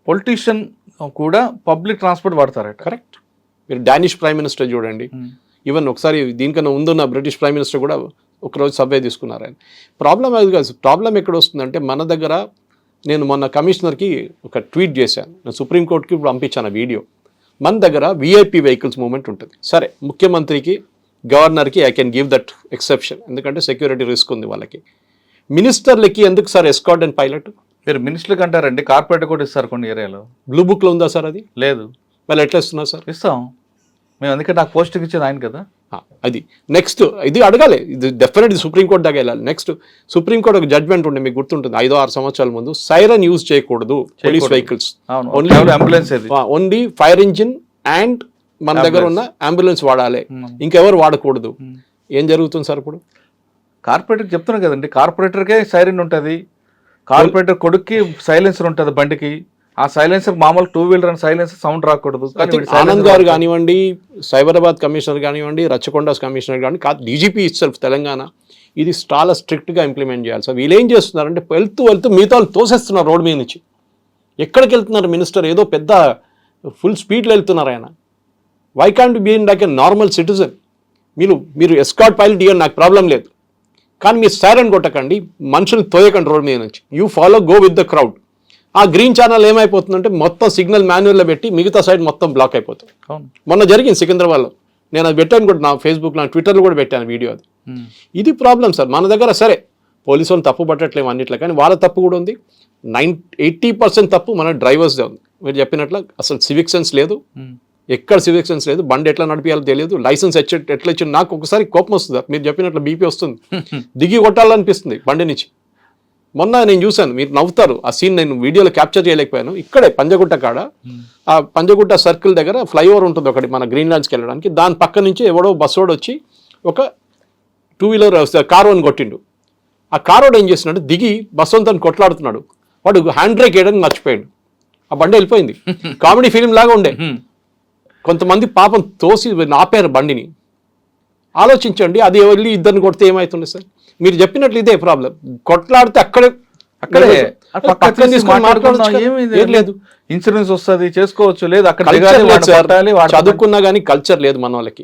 పొలిటీషియన్ కూడా పబ్లిక్ ట్రాన్స్పోర్ట్ వాడతారట. కరెక్ట్. మీరు డానిష్ ప్రైమ్ మినిస్టర్ చూడండి, ఈవెన్ ఒకసారి దీనికన్నా ముందున్న బ్రిటిష్ ప్రైమ్ మినిస్టర్ కూడా ఒకరోజు సబ్వే తీసుకున్నారు ఆయన. ప్రాబ్లం అది కాదు. ప్రాబ్లం ఎక్కడ వస్తుందంటే మన దగ్గర, నేను మొన్న కమిషనర్కి ఒక ట్వీట్ చేశాను, నేను సుప్రీంకోర్టుకి ఇప్పుడు పంపించాను వీడియో. మన దగ్గర VIP వెహికల్స్ మూవ్మెంట్ ఉంటుంది. సరే, ముఖ్యమంత్రికి గవర్నర్కి I can give that exception, ఎందుకంటే సెక్యూరిటీ రిస్క్ ఉంది వాళ్ళకి. మినిస్టర్లకి ఎందుకు సార్ ఎస్కార్ట్ అండ్ పైలట్? మీరు మినిస్టర్కి అంటారండి, కార్పొరేట్ కూడా ఇస్తారు కొన్ని ఏరియాలో. బ్లూ బుక్లో ఉందా సార్ అది? లేదు. వాళ్ళు ఎట్లా ఇస్తున్నారు సార్? ఇస్తాం మేము, అందుకే నాకు పోస్ట్కి ఇచ్చేది ఆయన కదా. అది నెక్స్ట్ ఇది అడగాలి, ఇది డెఫినెట్లీ సుప్రీంకోర్టు దాకా వెళ్ళాలి. నెక్స్ట్ సుప్రీంకోర్టు ఒక జడ్జ్మెంట్ ఉండే, మీకు గుర్తుంటుంది, 5-6 సంవత్సరాల ముందు, సైరన్ యూజ్ చేయకూడదు police vehicles, only fire engine and మన దగ్గర ఉన్న అంబులెన్స్ వాడాలి, ఇంకెవరు వాడకూడదు. ఏం జరుగుతుంది సార్ ఇప్పుడు? కార్పొరేటర్కి చెప్తున్నారు కదండి, కార్పొరేటర్కే సైరన్ ఉంటుంది, కార్పొరేటర్ కొడుక్కి సైలెన్సర్ ఉంటుంది బండికి, ఆ సైలెన్సర్ మామూలు 2-wheeler అండ్ సైలెన్సర్ సౌండ్ రాకూడదు. కానీ వీడు ఆనంద్ silencer గారు వాడతాడు. కానివ్వండి, సైబరాబాద్ కమిషనర్ కానివ్వండి, రచ్చకొండ కమిషనర్ కానివ్వండి, కాదు డీజీపీ ఇట్సెల్ఫ్ తెలంగాణ ఇది చాలా స్ట్రిక్ట్గా ఇంప్లిమెంట్ చేయాలి సార్. వీళ్ళు ఏం చేస్తున్నారంటే వెళ్తూ మిగతా వాళ్ళు తోసేస్తున్నారు రోడ్ మీద నుంచి. ఎక్కడికి వెళ్తున్నారు మినిస్టర్? ఏదో పెద్ద ఫుల్ స్పీడ్లో వెళ్తున్నారు ఆయన. Why can't be in like a normal citizen? మీరు ఎస్కాట్ పైలట్ ఇవ్వండి, నాకు ప్రాబ్లం లేదు, కానీ మీరు సైరన్ కొట్టకండి, మనుషులు తోయకండి రోడ్ మీద నుంచి. You follow, go with the crowd. ఆ గ్రీన్ ఛానల్ ఏమైపోతుందంటే మొత్తం సిగ్నల్ మాన్యువల్లో పెట్టి మిగతా సైడ్ మొత్తం బ్లాక్ అయిపోతుంది. అవును. మొన్న జరిగింది సికింద్రాబాద్లో. నేను అది పెట్టాను కూడా, నా ఫేస్బుక్లో, ట్విట్టర్లో కూడా పెట్టాను వీడియో. అది ఇది ప్రాబ్లం సార్. మన దగ్గర సరే పోలీసు వాళ్ళు తప్పు పట్టట్లేము అన్నిట్లో, కానీ వాళ్ళ తప్పు కూడా ఉంది. 80% తప్పు మన డ్రైవర్స్దే ఉంది. మీరు చెప్పినట్లు అసలు సివిక్ సెన్స్ లేదు, ఎక్కడ సివిక్ సెన్స్ లేదు, బండి ఎట్లా నడిపించాలో తెలియదు, లైసెన్స్ ఎట్లా ఇచ్చి. నాకు ఒకసారి కోపం వస్తుంది, మీరు చెప్పినట్లు బీపీ వస్తుంది, దిగి కొట్టాలనిపిస్తుంది బండి నుంచి. మొన్న నేను చూశాను, మీరు నవ్వుతారు, ఆ సీన్ నేను వీడియోలో క్యాప్చర్ చేయలేకపోయాను. ఇక్కడే పంజగుట్ట కాడ, ఆ పంజగుట్ట సర్కిల్ దగ్గర ఫ్లైఓవర్ ఉంటుంది ఒకటి మన గ్రీన్లాండ్స్కి వెళ్ళడానికి. దాని పక్క నుంచి ఎవడో బస్సోడు వచ్చి ఒక 2-wheeler కారు అని కొట్టిండు. ఆ కారోడు ఏం చేసినాడు, దిగి బస్సు అంతా కొట్లాడుతున్నాడు. వాడు హ్యాండ్ బ్రేక్ వేయడానికి మర్చిపోయాడు, ఆ బండి వెళ్ళిపోయింది. కామెడీ ఫిలిం లాగా ఉండే. కొంతమంది పాపం తోసి ఆపారు బండిని. ఆలోచించండి, అది వెళ్ళి ఇద్దరిని కొడితే ఏమవుతుంది సార్? మీరు చెప్పినట్లు ఇదే ప్రాబ్లం. కొట్లాడితే అక్కడే పక్కన తీసుకొని మాట్లాడచ్చు. లేదు, ఇన్సూరెన్స్ వస్తుంది, చేసుకోవచ్చు. లేదు అక్కడ చదువుకున్నా కానీ కల్చర్ లేదు మన వాళ్ళకి.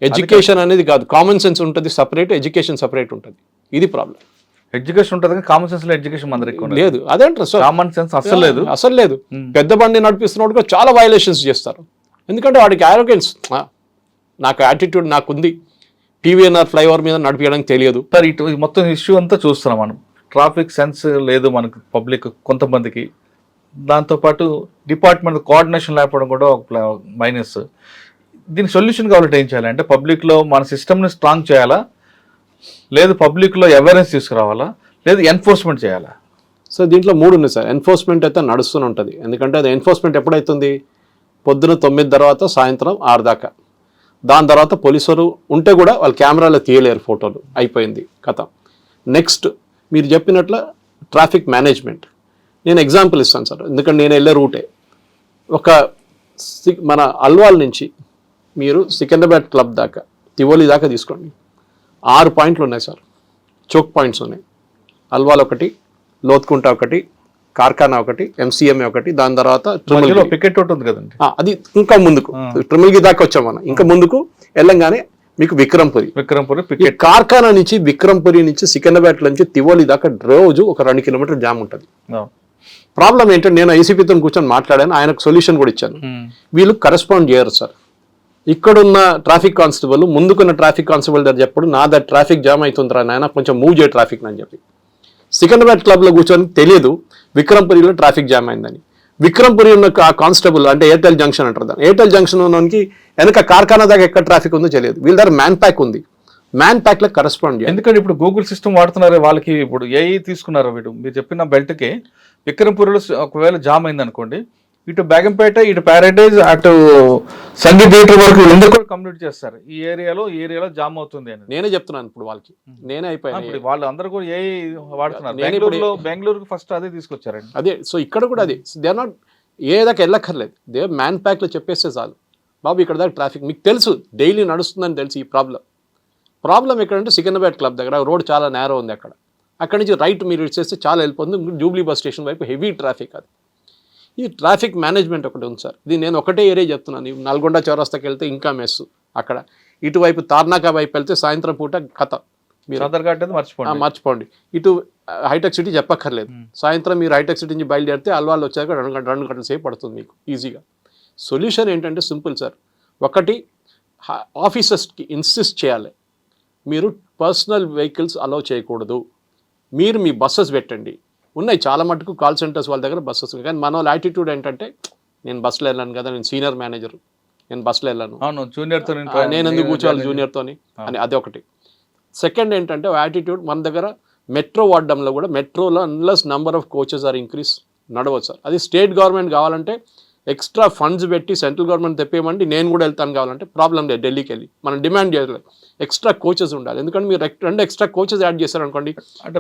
ఎడ్యుకేషన్ అనేది కాదు, కామన్ సెన్స్ ఉంటుంది సపరేట్, ఎడ్యుకేషన్ సపరేట్ ఉంటుంది. ఇది ప్రాబ్లం. ఎడ్యుకేషన్ ఉంటుంది కానీ కామన్ సెన్స్ లో ఎడ్యుకేషన్ మన దగ్గర లేదు. అదేంటారు సార్, కామన్ సెన్స్ అసలు లేదు. పెద్ద బండి నడిపిస్తున్నప్పుడు కూడా చాలా వయలేషన్స్ చేస్తారు. ఎందుకంటే వాడికి ఆరోగెన్స్, నాకు యాటిట్యూడ్ నాకుంది, టీవీఎన్ఆర్ ఫ్లైఓవర్ మీద నడిపించడానికి తెలియదు. సార్ ఇటు మొత్తం ఇష్యూ అంతా చూస్తున్నాం మనం. ట్రాఫిక్ సెన్స్ లేదు మనకు పబ్లిక్ కొంతమందికి. దాంతోపాటు డిపార్ట్మెంట్ కోఆర్డినేషన్ లేకపోవడం కూడా ఒక మైనస్. దీనికి సొల్యూషన్ కావాలంటే ఏం చేయాలి అంటే, పబ్లిక్లో మన సిస్టమ్ని స్ట్రాంగ్ చేయాలా, లేదు పబ్లిక్లో అవేర్నెస్ తీసుకురావాలా, లేదు ఎన్ఫోర్స్మెంట్ చేయాలా? సో దీంట్లో 3 ఉన్నాయి సార్. ఎన్ఫోర్స్మెంట్ అయితే నడుస్తూనే ఉంటుంది. ఎందుకంటే అది ఎన్ఫోర్స్మెంట్ ఎప్పుడైతుంది, పొద్దున 9 తర్వాత సాయంత్రం 6 దాకా. దాని తర్వాత పోలీసులు ఉంటే కూడా వాళ్ళు కెమెరాలో తీయలేరు ఫోటోలు, అయిపోయింది కథ. నెక్స్ట్ మీరు చెప్పినట్ల ట్రాఫిక్ మేనేజ్మెంట్. నేను ఎగ్జాంపుల్ ఇస్తాను సార్, ఎందుకంటే నేను వెళ్ళే రూటే. మన అల్వాల్ నుంచి మీరు సికింద్రాబాద్ క్లబ్ దాకా, తివోలి దాకా తీసుకోండి, 6 పాయింట్లు ఉన్నాయి సార్, చోక్ పాయింట్స్ ఉన్నాయి. అల్వాల్ ఒకటి, లోత్కుంట ఒకటి, కార్ఖానా ఒకటి, ఎంసీఎంఏ ఒకటి, దాని తర్వాత పికెట్ ఉంటుంది కదండి, అది ఇంకా ముందుకు ట్రిమిల్గి దాకా వచ్చాం మనం. ఇంకా ముందుకు వెళ్ళంగానే మీకు విక్రంపురి కార్ఖానా నుంచి, విక్రంపురి నుంచి, సికింద్రాబాద్ నుంచి తివోలి దాకా రోజు ఒక 2 కిలోమీటర్ జామ్ ఉంటుంది. ప్రాబ్లం ఏంటంటే, నేను ఐసీపీతో కూర్చొని మాట్లాడాను, ఆయనకు సొల్యూషన్ కూడా ఇచ్చాను. వీళ్ళు కరెస్పాండ్ చేయరు సార్. ఇక్కడున్న ట్రాఫిక్ కానిస్టేబుల్ ముందుకున్న ట్రాఫిక్ కానిస్టేబుల్ దగ్గర చెప్పడు, నా దగ్గర ట్రాఫిక్ జామ్ అవుతుందిరా నాయన, కొంచెం మూవ్ చేయ ట్రాఫిక్ అని చెప్పి. సికింద్రాబాద్ క్లబ్లో కూర్చొని తెలియదు విక్రంపురిలో ట్రాఫిక్ జామ్ అయిందని. విక్రంపురి ఉన్న కానిస్టేబుల్ అంటే ఎయిర్టెల్ జంక్షన్ అంటారు దాన్ని. ఎయిర్టెల్ జంక్షన్ ఉన్నకి వెనక కార్ఖానా దాకా ఎక్కడ ట్రాఫిక్ ఉందో తెలియదు. వీళ్ళ దగ్గర మ్యాన్ ప్యాక్ ఉంది, మ్యాన్ ప్యాక్ లో కరెస్పాండ్ చేయాలి. ఎందుకంటే ఇప్పుడు గూగుల్ సిస్టమ్ వాడుతున్నారు వాళ్ళకి. ఇప్పుడు ఏఐ తీసుకున్నారు వీడు. మీరు చెప్పిన బెల్ట్కి విక్రంపురిలో ఒకవేళ జామ్ అయింది అనుకోండి, ఇటు బేగంపేట, ఇటు ప్యారడైజ్, అటు సంగీ థియేటర్ వరకు వీళ్ళందరూ కూడా కమ్యూనిట్ చేస్తారు. ఈ ఏరియాలో జామ్ అవుతుంది అని నేనే చెప్తున్నాను. ఇప్పుడు వాళ్ళకి నేనే అయిపోయాను. వాళ్ళు అందరూ కూడా ఏ వాడుతున్నారు. బెంగళూరుకి ఫస్ట్ అదే తీసుకొచ్చారండి. అదే. సో ఇక్కడ కూడా అదే. దే ఆర్ నాట్ ఏ దాకా వెళ్ళక్కర్లేదు, దే మ్యాన్ ప్యాక్ లో చెప్పేస్తే చాలు, బాబు ఇక్కడ దాకా ట్రాఫిక్ మీకు తెలుసు, డైలీ నడుస్తుందని తెలుసు. ఈ ప్రాబ్లం ఎక్కడంటే సికింద్రాబాద్ క్లబ్ దగ్గర రోడ్ చాలా నేరో ఉంది. అక్కడి నుంచి రైట్ మీరు ఇచ్చేస్తే చాలా వెళ్ళిపోతుంది. జూబ్లీ బస్ స్టేషన్ వైపు హెవీ ట్రాఫిక్. అది ఈ ట్రాఫిక్ మేనేజ్మెంట్ ఒకటి ఉంది సార్. ఇది నేను ఒకటే ఏరియా చెప్తున్నాను. నల్గొండ చౌరస్తాకి వెళ్తే ఇంకా మెస్ అక్కడ, ఇటువైపు తార్నాకా వైపు వెళ్తే సాయంత్రం పూట కథ, మీరు మర్చిపోండి. ఇటు హైటెక్ సిటీ చెప్పక్కర్లేదు, సాయంత్రం మీరు హైటెక్ సిటీ నుంచి బయలుదేరితే అల్వాల్ వచ్చాక 2 గంటల సేపు పడుతుంది మీకు ఈజీగా. సొల్యూషన్ ఏంటంటే సింపుల్ సార్. ఒకటి, ఆఫీసర్స్కి ఇన్సిస్ట్ చేయాలి, మీరు పర్సనల్ వెహికల్స్ అలౌ చేయకూడదు, మీరు మీ బస్సెస్ పెట్టండి. ఉన్నాయి చాలా మటుకు కాల్ సెంటర్స్ వాళ్ళ దగ్గర బస్సెస్. కానీ మన వాళ్ళ యాటిట్యూడ్ ఏంటంటే, నేను బస్సులో వెళ్ళాను కదా, నేను సీనియర్ మేనేజర్, నేను బస్సులో వెళ్ళాను, నేను ఎందుకు కూర్చోవాలి జూనియర్తోని అని, అది ఒకటి. సెకండ్ ఏంటంటే యాటిట్యూడ్, మన దగ్గర మెట్రో వాడడంలో కూడా, మెట్రోలో unless number of coaches are increase నడవచ్చు సార్. అది స్టేట్ గవర్నమెంట్ కావాలంటే ఎక్స్ట్రా ఫండ్స్ పెట్టి సెంట్రల్ గవర్నమెంట్ తెప్పేయమండి నేను కూడా వెళ్తాను కావాలంటే ప్రాబ్లం లేదు. ఢిల్లీకి వెళ్ళి మనం డిమాండ్ చేయలేదు. ఎక్స్ట్రా కోచెస్ ఉండాలి. ఎందుకంటే మీరు 2 ఎక్స్ట్రా కోచెస్ యాడ్ చేశారనుకోండి, అంటే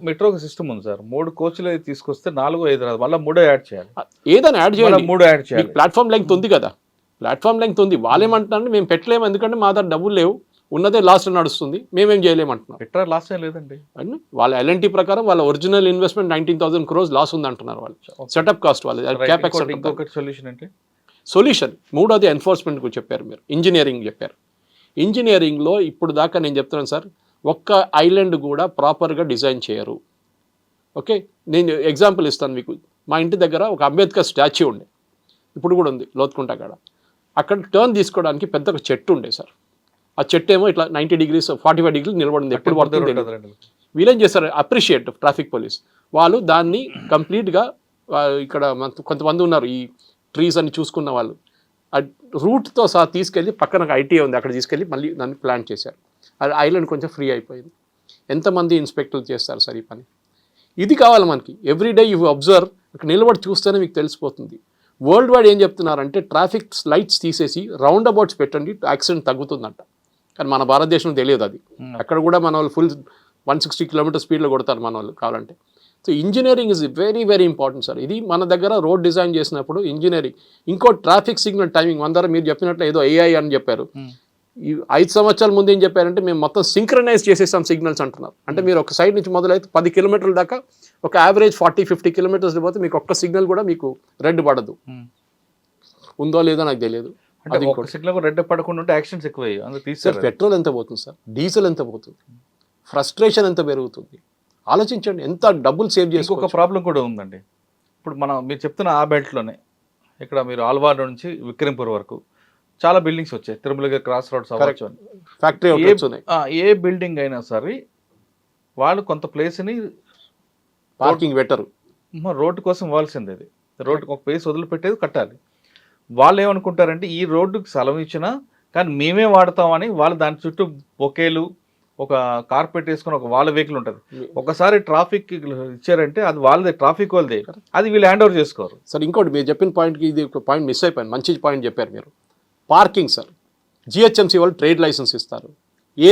మెట్రో సిస్టమ్ ఉంది సార్, 3 కోచ్లు తీసుకొస్తే 4-5 రాదు, మళ్ళీ 3 యాడ్ చేయాలి. ఏదైనా యాడ్ చేయాలి, 3 యాడ్ చేయాలి. ప్లాట్ఫామ్ లెంగ్త్ ఉంది కదా, ప్లాట్ఫామ్ లెంగ్త్ ఉంది. వాళ్ళేమంటున్నారంటే మేము పెట్టలేము ఎందుకంటే మా దగ్గర డబ్బులు లేవు, ఉన్నదే లాస్ట్ నడుస్తుంది, మేమేం చేయలేమంటున్నాం. ఎట్లా లాస్ట్ ఏం లేదండి. అండ్ వాళ్ళ ఎల్ఎన్టీ ప్రకారం వాళ్ళ ఒరిజినల్ ఇన్వెస్ట్మెంట్ 19,000 crores లాస్ ఉంది అంటున్నారు వాళ్ళు. సెటప్ కాస్ట్ వాళ్ళు క్యాపెక్స్. ఇంకొకటి సొల్యూషన్ అంటే సొల్యూషన్ మూడోది ఎన్ఫోర్స్మెంట్ కు చెప్పారు మీరు, ఇంజనీరింగ్ చెప్పారు. ఇంజనీరింగ్లో ఇప్పుడు దాకా నేను చెప్తున్నాను సార్, ఒక్క ఐలాండ్ కూడా ప్రాపర్గా డిజైన్ చేయరు. ఓకే, నేను ఎగ్జాంపుల్ ఇస్తాను మీకు. మా ఇంటి దగ్గర ఒక అంబేద్కర్ స్టాచ్యూ ఉండే, ఇప్పుడు కూడా ఉంది లోతుకుంట కాడ. అక్కడ టర్న్ తీసుకోవడానికి పెద్ద ఒక చెట్టు ఉండే సార్. ఆ చెట్టు ఏమో ఇట్లా 90 degrees 45 degrees నిలబడింది. ఎప్పుడు పడుతుంది? వీళ్ళేం చేస్తారు, అప్రిషియేట్ ట్రాఫిక్ పోలీస్ వాళ్ళు దాన్ని కంప్లీట్గా ఇక్కడ కొంతమంది ఉన్నారు ఈ ట్రీస్ అని చూసుకున్న వాళ్ళు, ఆ రూట్తో సహా తీసుకెళ్ళి పక్కన ఒక ఐటీ ఉంది అక్కడ తీసుకెళ్ళి మళ్ళీ దాన్ని ప్లాన్ చేశారు. అది ఐలాండ్ కొంచెం ఫ్రీ అయిపోయింది. ఎంతమంది ఇన్స్పెక్టర్లు చేస్తారు సార్ ఈ పని? ఇది కావాలి మనకి. ఎవ్రీడే యూ అబ్జర్వ్, అక్కడ నిలబడి చూస్తేనే మీకు తెలిసిపోతుంది. వరల్డ్ వైడ్ ఏం చెప్తున్నారంటే ట్రాఫిక్ లైట్స్ తీసేసి రౌండ్ అబౌట్స్ పెట్టండి, యాక్సిడెంట్ తగ్గుతుందంట. కానీ మన భారతదేశంలో తెలియదు అది. అక్కడ కూడా మన వాళ్ళు ఫుల్ 160 km స్పీడ్లో కొడతారు మన వాళ్ళు కావాలంటే. So engineering is very very important sir. ఇది మన దగ్గర రోడ్ డిజైన్ చేసినప్పుడు ఇంజనీరింగ్. ఇంకో ట్రాఫిక్ సిగ్నల్ టైమింగ్ మన దగ్గర మీరు చెప్పినట్లు ఏదో AI అని చెప్పారు. ఈ 5 సంవత్సరాల ముందు ఏం చెప్పారంటే మేము మొత్తం సింక్రనైజ్ చేసేసాం సిగ్నల్స్ అంటున్నారు. అంటే మీరు ఒక సైడ్ నుంచి మొదలైతే 10 kilometers దాకా ఒక యావరేజ్ 40-50 kilometers పోతే మీకు ఒక్క సిగ్నల్ కూడా మీకు రెడ్ పడదు. ఉందో లేదో నాకు తెలియదు. అది సిగ్నల్ రెడ్ పడకుండా ఉంటే యాక్సిడెంట్స్ ఎక్కువ. సార్ పెట్రోల్ ఎంత పోతుంది సార్, డీజిల్ ఎంత పోతుంది, ఫ్రస్ట్రేషన్ ఎంత పెరుగుతుంది, ఆలోచించండి. ఎంత డబ్బులు సేవ్ చేసి. ఒక ప్రాబ్లం కూడా ఉందండి. ఇప్పుడు మీరు చెప్తున్న ఆ బెల్ట్లోనే ఇక్కడ మీరు ఆల్వార్ నుంచి విక్రమ్పూర్ వరకు చాలా బిల్డింగ్స్ వచ్చాయి. తిరుమల క్రాస్ రోడ్స్ అవ్వచ్చు, ఫ్యాక్టరీ ఏ బిల్డింగ్ అయినా సరే వాళ్ళు కొంత ప్లేస్ని పార్కింగ్ పెట్టరు. రోడ్డు కోసం ఇవ్వాల్సింది. అది రోడ్డుకి ఒక ప్లేస్ వదిలిపెట్టేది కట్టాలి. వాళ్ళు ఏమనుకుంటారంటే ఈ రోడ్డుకి స్థలం ఇచ్చినా కానీ మేమే వాడతామని వాళ్ళు దాని చుట్టూ బొకేలు ఒక కార్పెట్ వేసుకుని ఒక వాళ్ళ వెహికల్ ఉంటుంది. ఒకసారి ట్రాఫిక్ ఇచ్చారంటే అది వాళ్ళదే, ట్రాఫిక్ వాళ్ళదే, అది వీళ్ళు హ్యాండ్ ఓవర్ చేసుకోరు. సార్ ఇంకోటి మీరు చెప్పిన పాయింట్కి ఇది ఒక పాయింట్ మిస్ అయిపోయింది. మంచి పాయింట్ చెప్పారు మీరు. పార్కింగ్ సార్, GHMC వాళ్ళు ట్రేడ్ లైసెన్స్ ఇస్తారు. ఏ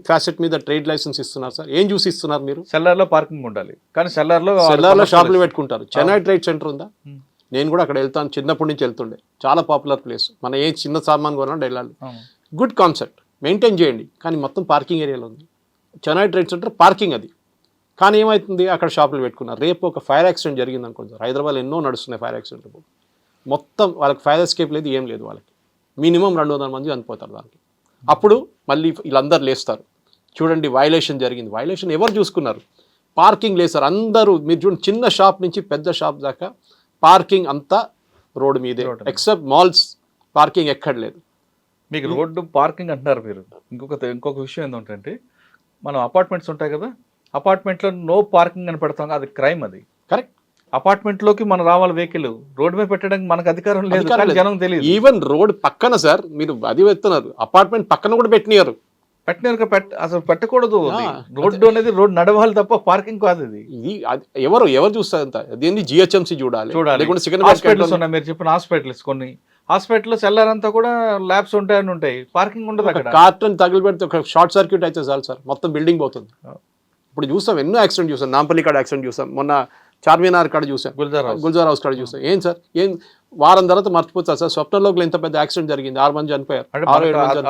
ఫ్యాసెట్ మీద ట్రేడ్ లైసెన్స్ ఇస్తున్నారు సార్? ఏం చూసి ఇస్తున్నారు మీరు? సెల్లార్లో పార్కింగ్ ఉండాలి, కానీ సెల్లార్లో షాపులు పెట్టుకుంటారు. చెన్నై ట్రేడ్ సెంటర్ ఉందా? నేను కూడా అక్కడ వెళ్తాను, చిన్నప్పటి నుంచి వెళ్తుండే. చాలా పాపులర్ ప్లేస్. మన ఏ చిన్న సామాన్ కొనాలంటే వెళ్ళాలి. గుడ్ కాన్సెప్ట్, మెయింటైన్ చేయండి. కానీ మొత్తం పార్కింగ్ ఏరియాలో ఉంది. చెన్నై ట్రేడ్ సెంటర్ పార్కింగ్ అది. కానీ ఏమవుతుంది, అక్కడ షాపులు పెట్టుకున్నారు. రేపు ఒక ఫైర్ యాక్సిడెంట్ జరిగింది అనుకోండి సార్, హైదరాబాద్లో ఎన్నో నడుస్తున్నాయి ఫైర్ యాక్సిడెంట్లు. మొత్తం వాళ్ళకి ఫైర్ ఎస్కేప్ లేదు, ఏం లేదు. వాళ్ళకి మినిమం 200 మంది చనిపోతారు దానికి. అప్పుడు మళ్ళీ వీళ్ళందరూ లేస్తారు, చూడండి వైలేషన్ జరిగింది. వైలేషన్ ఎవరు చూసుకున్నారు? పార్కింగ్ లేదు సార్. అందరూ మీరు చూడండి, చిన్న షాప్ నుంచి పెద్ద షాప్ దాకా పార్కింగ్ అంతా రోడ్డు మీదే, ఎక్సెప్ట్ మాల్స్ పార్కింగ్ ఎక్కడ లేదు. మీకు రోడ్డు పార్కింగ్ అంటున్నారు మీరు. ఇంకొక విషయం ఏంటంటే మనం అపార్ట్మెంట్స్ ఉంటాయి కదా, అపార్ట్మెంట్లో నో పార్కింగ్ అని పెడతాం, అది క్రైమ్. అది కరెక్ట్. అపార్ట్మెంట్లోకి మనం రావాలి వెహికల్, రోడ్డు మీద పెట్టడానికి మనకు అధికారం లేదు, జనం తెలియదు. ఈవెన్ రోడ్ పక్కన సార్ మీరు అది పెడుతున్నారు, అపార్ట్మెంట్ పక్కన కూడా పెట్టినారు. అసలు పెట్టకూడదు. రోడ్డు అనేది రోడ్ నడవాలి తప్ప పార్కింగ్ కాదు. ఇది ఎవరు చూస్తారు అంత? అదేంటి GHMC చూడాలి. హాస్పిటల్స్ ఉన్నాయి, మీరు చెప్పిన హాస్పిటల్స్, కొన్ని హాస్పిటల్లో సెల్లారంతా కూడా ల్యాబ్స్ ఉంటాయని ఉంటాయి, పార్కింగ్ ఉండదు. అక్కడ కార్టన్ తగిలి పెడితే ఒక షార్ట్ సర్క్యూట్ అయితే చాలు సార్, మొత్తం బిల్డింగ్ పోతుంది. ఇప్పుడు చూస్తాం, ఎన్నో యాక్సిడెంట్ చూసాం. నాంపల్లి కాడ యాక్సిడెంట్ చూసాం, మొన్న చార్మినార్ కాడ చూసాం, గుల్జార్ హౌస్ కాడ చూసాం. ఏం సార్, ఏం వారం తర్వాత మర్చిపోతారు సార్? స్వప్నలోకి ఎంత పెద్ద యాక్సిడెంట్ జరిగింది, 6 మంది చనిపోయారు.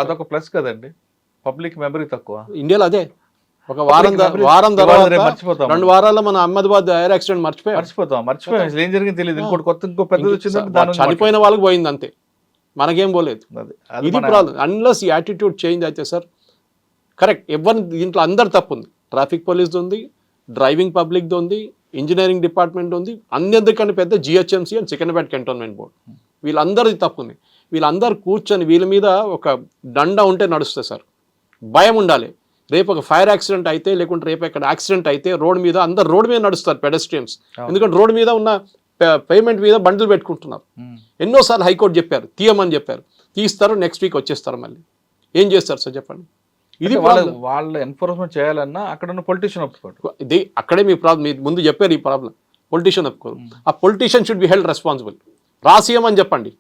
అదొక ప్లస్ కదండి, పబ్లిక్ మెమరీ తక్కువ. ఇండియాలో అదే ఒక వారం తర్వాత 2 వారాల్లో మన అహ్మదాబాద్ ఎయిర్ యాక్సిడెంట్ మర్చిపోయాం. ఏం జరిగింది తెలియదు. ఇంకో పెద్దది వచ్చింది, చనిపోయిన వాళ్ళకి పోయింది అంతే, మనకేం పోలేదు. ఇది ప్రాబ్లం. అన్లెస్ ఈ యాటిట్యూడ్ చేంజ్ అయితే సార్ కరెక్ట్. ఎవరిని దీంట్లో అందరు తప్పు ఉంది. ట్రాఫిక్ పోలీస్ ఉంది, డ్రైవింగ్ పబ్లిక్ది ఉంది, ఇంజనీరింగ్ డిపార్ట్మెంట్ ఉంది, అందరికన్నా పెద్ద GHMC and Secunderabad cantonment board. వీళ్ళందరిది తప్పు ఉంది. వీళ్ళందరూ కూర్చొని వీళ్ళ మీద ఒక దండ ఉంటే నడుస్తుంది సార్. భయం ఉండాలి. రేపు ఒక ఫైర్ యాక్సిడెంట్ అయితే, లేకుంటే రేపు ఎక్కడ యాక్సిడెంట్ అయితే రోడ్ మీద అందరు రోడ్ మీద నడుస్తారు పెడస్ట్రియన్స్. ఎందుకంటే రోడ్ మీద ఉన్న పేమెంట్ మీద బండ్లు పెట్టుకుంటున్నారు. ఎన్నోసార్లు హైకోర్టు చెప్పారు తీయమని చెప్పారు, తీస్తారు, నెక్స్ట్ వీక్ వచ్చేస్తారు. మళ్ళీ ఏం చేస్తారు సార్ చెప్పండి? ఇది వాళ్ళు ఎన్ఫోర్స్మెంట్ చేయాలన్నా అక్కడ ఉన్న పొలిటీషియన్ ఒప్పుకోరు. ఇది అక్కడే మీ ప్రాబ్లం. మీరు ముందు చెప్పారు ఈ ప్రాబ్లం. పొలిటీషియన్ ఒప్పుకోరు. ఆ politician should be held responsible. రాసియమని చెప్పండి,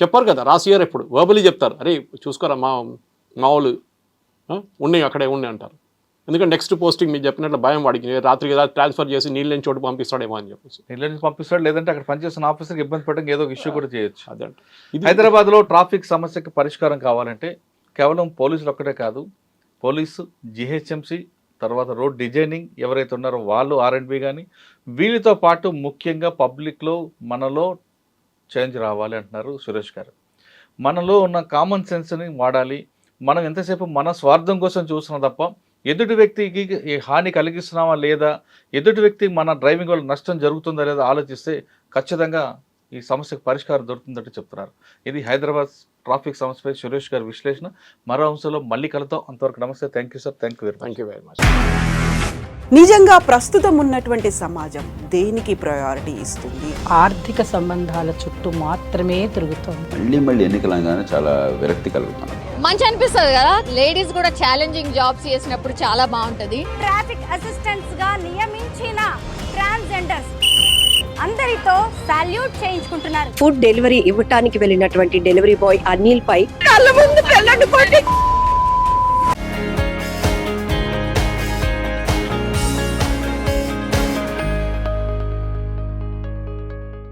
చెప్పారు కదా, రాసియర్ ఎప్పుడు వర్బలీ చెప్తారు, అరే చూసుకోరా మా వాళ్ళు ఉన్నాయి అక్కడే ఉన్నాయి అంటారు. ఎందుకంటే నెక్స్ట్ పోస్టింగ్ మీరు చెప్పినట్లు భయం వాడికి, రాత్రి కదా ట్రాన్స్ఫర్ చేసి నీళ్ళు లేని చోటు పంపిస్తాడేమో అని చెప్పేసి. నీళ్ళ నుంచి పంపిస్తాడు, లేదంటే అక్కడ పనిచేస్తున్న ఆఫీసర్కి ఇబ్బంది పెట్టడం ఏదో ఒక ఇష్యూ కూడా చేయొచ్చు. అదంటే హైదరాబాద్లో ట్రాఫిక్ సమస్యకి పరిష్కారం కావాలంటే కేవలం పోలీసులు ఒక్కటే కాదు, పోలీసు, జిహెచ్ఎంసి, తర్వాత రోడ్ డిజైనింగ్ ఎవరైతే ఉన్నారో వాళ్ళు, R&B కానీ, వీళ్ళతో పాటు ముఖ్యంగా పబ్లిక్లో మనలో చేంజ్ రావాలి అంటున్నారు సురేష్ గారు. మనలో ఉన్న కామన్ సెన్స్ని వాడాలి. మనం ఎంతసేపు మన స్వార్థం కోసం చూస్తున్నాం తప్ప ఎదుటి వ్యక్తికి హాని కలిగిస్తున్నామా లేదా, ఎదుటి వ్యక్తికి మన డ్రైవింగ్ వల్ల నష్టం జరుగుతుందా లేదా ఆలోచిస్తే ఖచ్చితంగా ఈ సమస్యకు పరిష్కారం దొరుకుతుందంటే చెప్తున్నారు. ఇది హైదరాబాద్ ట్రాఫిక్ సమస్యపై సురేష్ గారి విశ్లేషణ. మరో అంశంలో మళ్ళీ కలుద్దాం. అంతవరకు నమస్తే. Thank you sir. Thank you very much. నిజంగా ప్రస్తుతం ఉన్నటువంటి సమాజం దేనికి ప్రయారిటీ ఇస్తుంది? ఆర్థిక సంబంధాల చుట్టూ మాత్రమే తిరుగుతోంది. మళ్ళీ ఎన్నికలంగానే చాలా విరక్తి కలుగుతాను. మంచి అనిపిస్తుంది కదా, లేడీస్ కూడా ఛాలెంజింగ్ జాబ్స్ చేసినప్పుడు చాలా బాగుంటది. ట్రాఫిక్ అసిస్టెంట్స్ గా నియమించిన ట్రాన్స్జెండర్స్ అందరితో సాల్యూట్ చేయించుకుంటున్నారు. ఫుడ్ డెలివరీ ఇవ్వటానికి వెళ్ళినటువంటి డెలివరీ బాయ్ అనిల్ పై కళ్ళ ముందు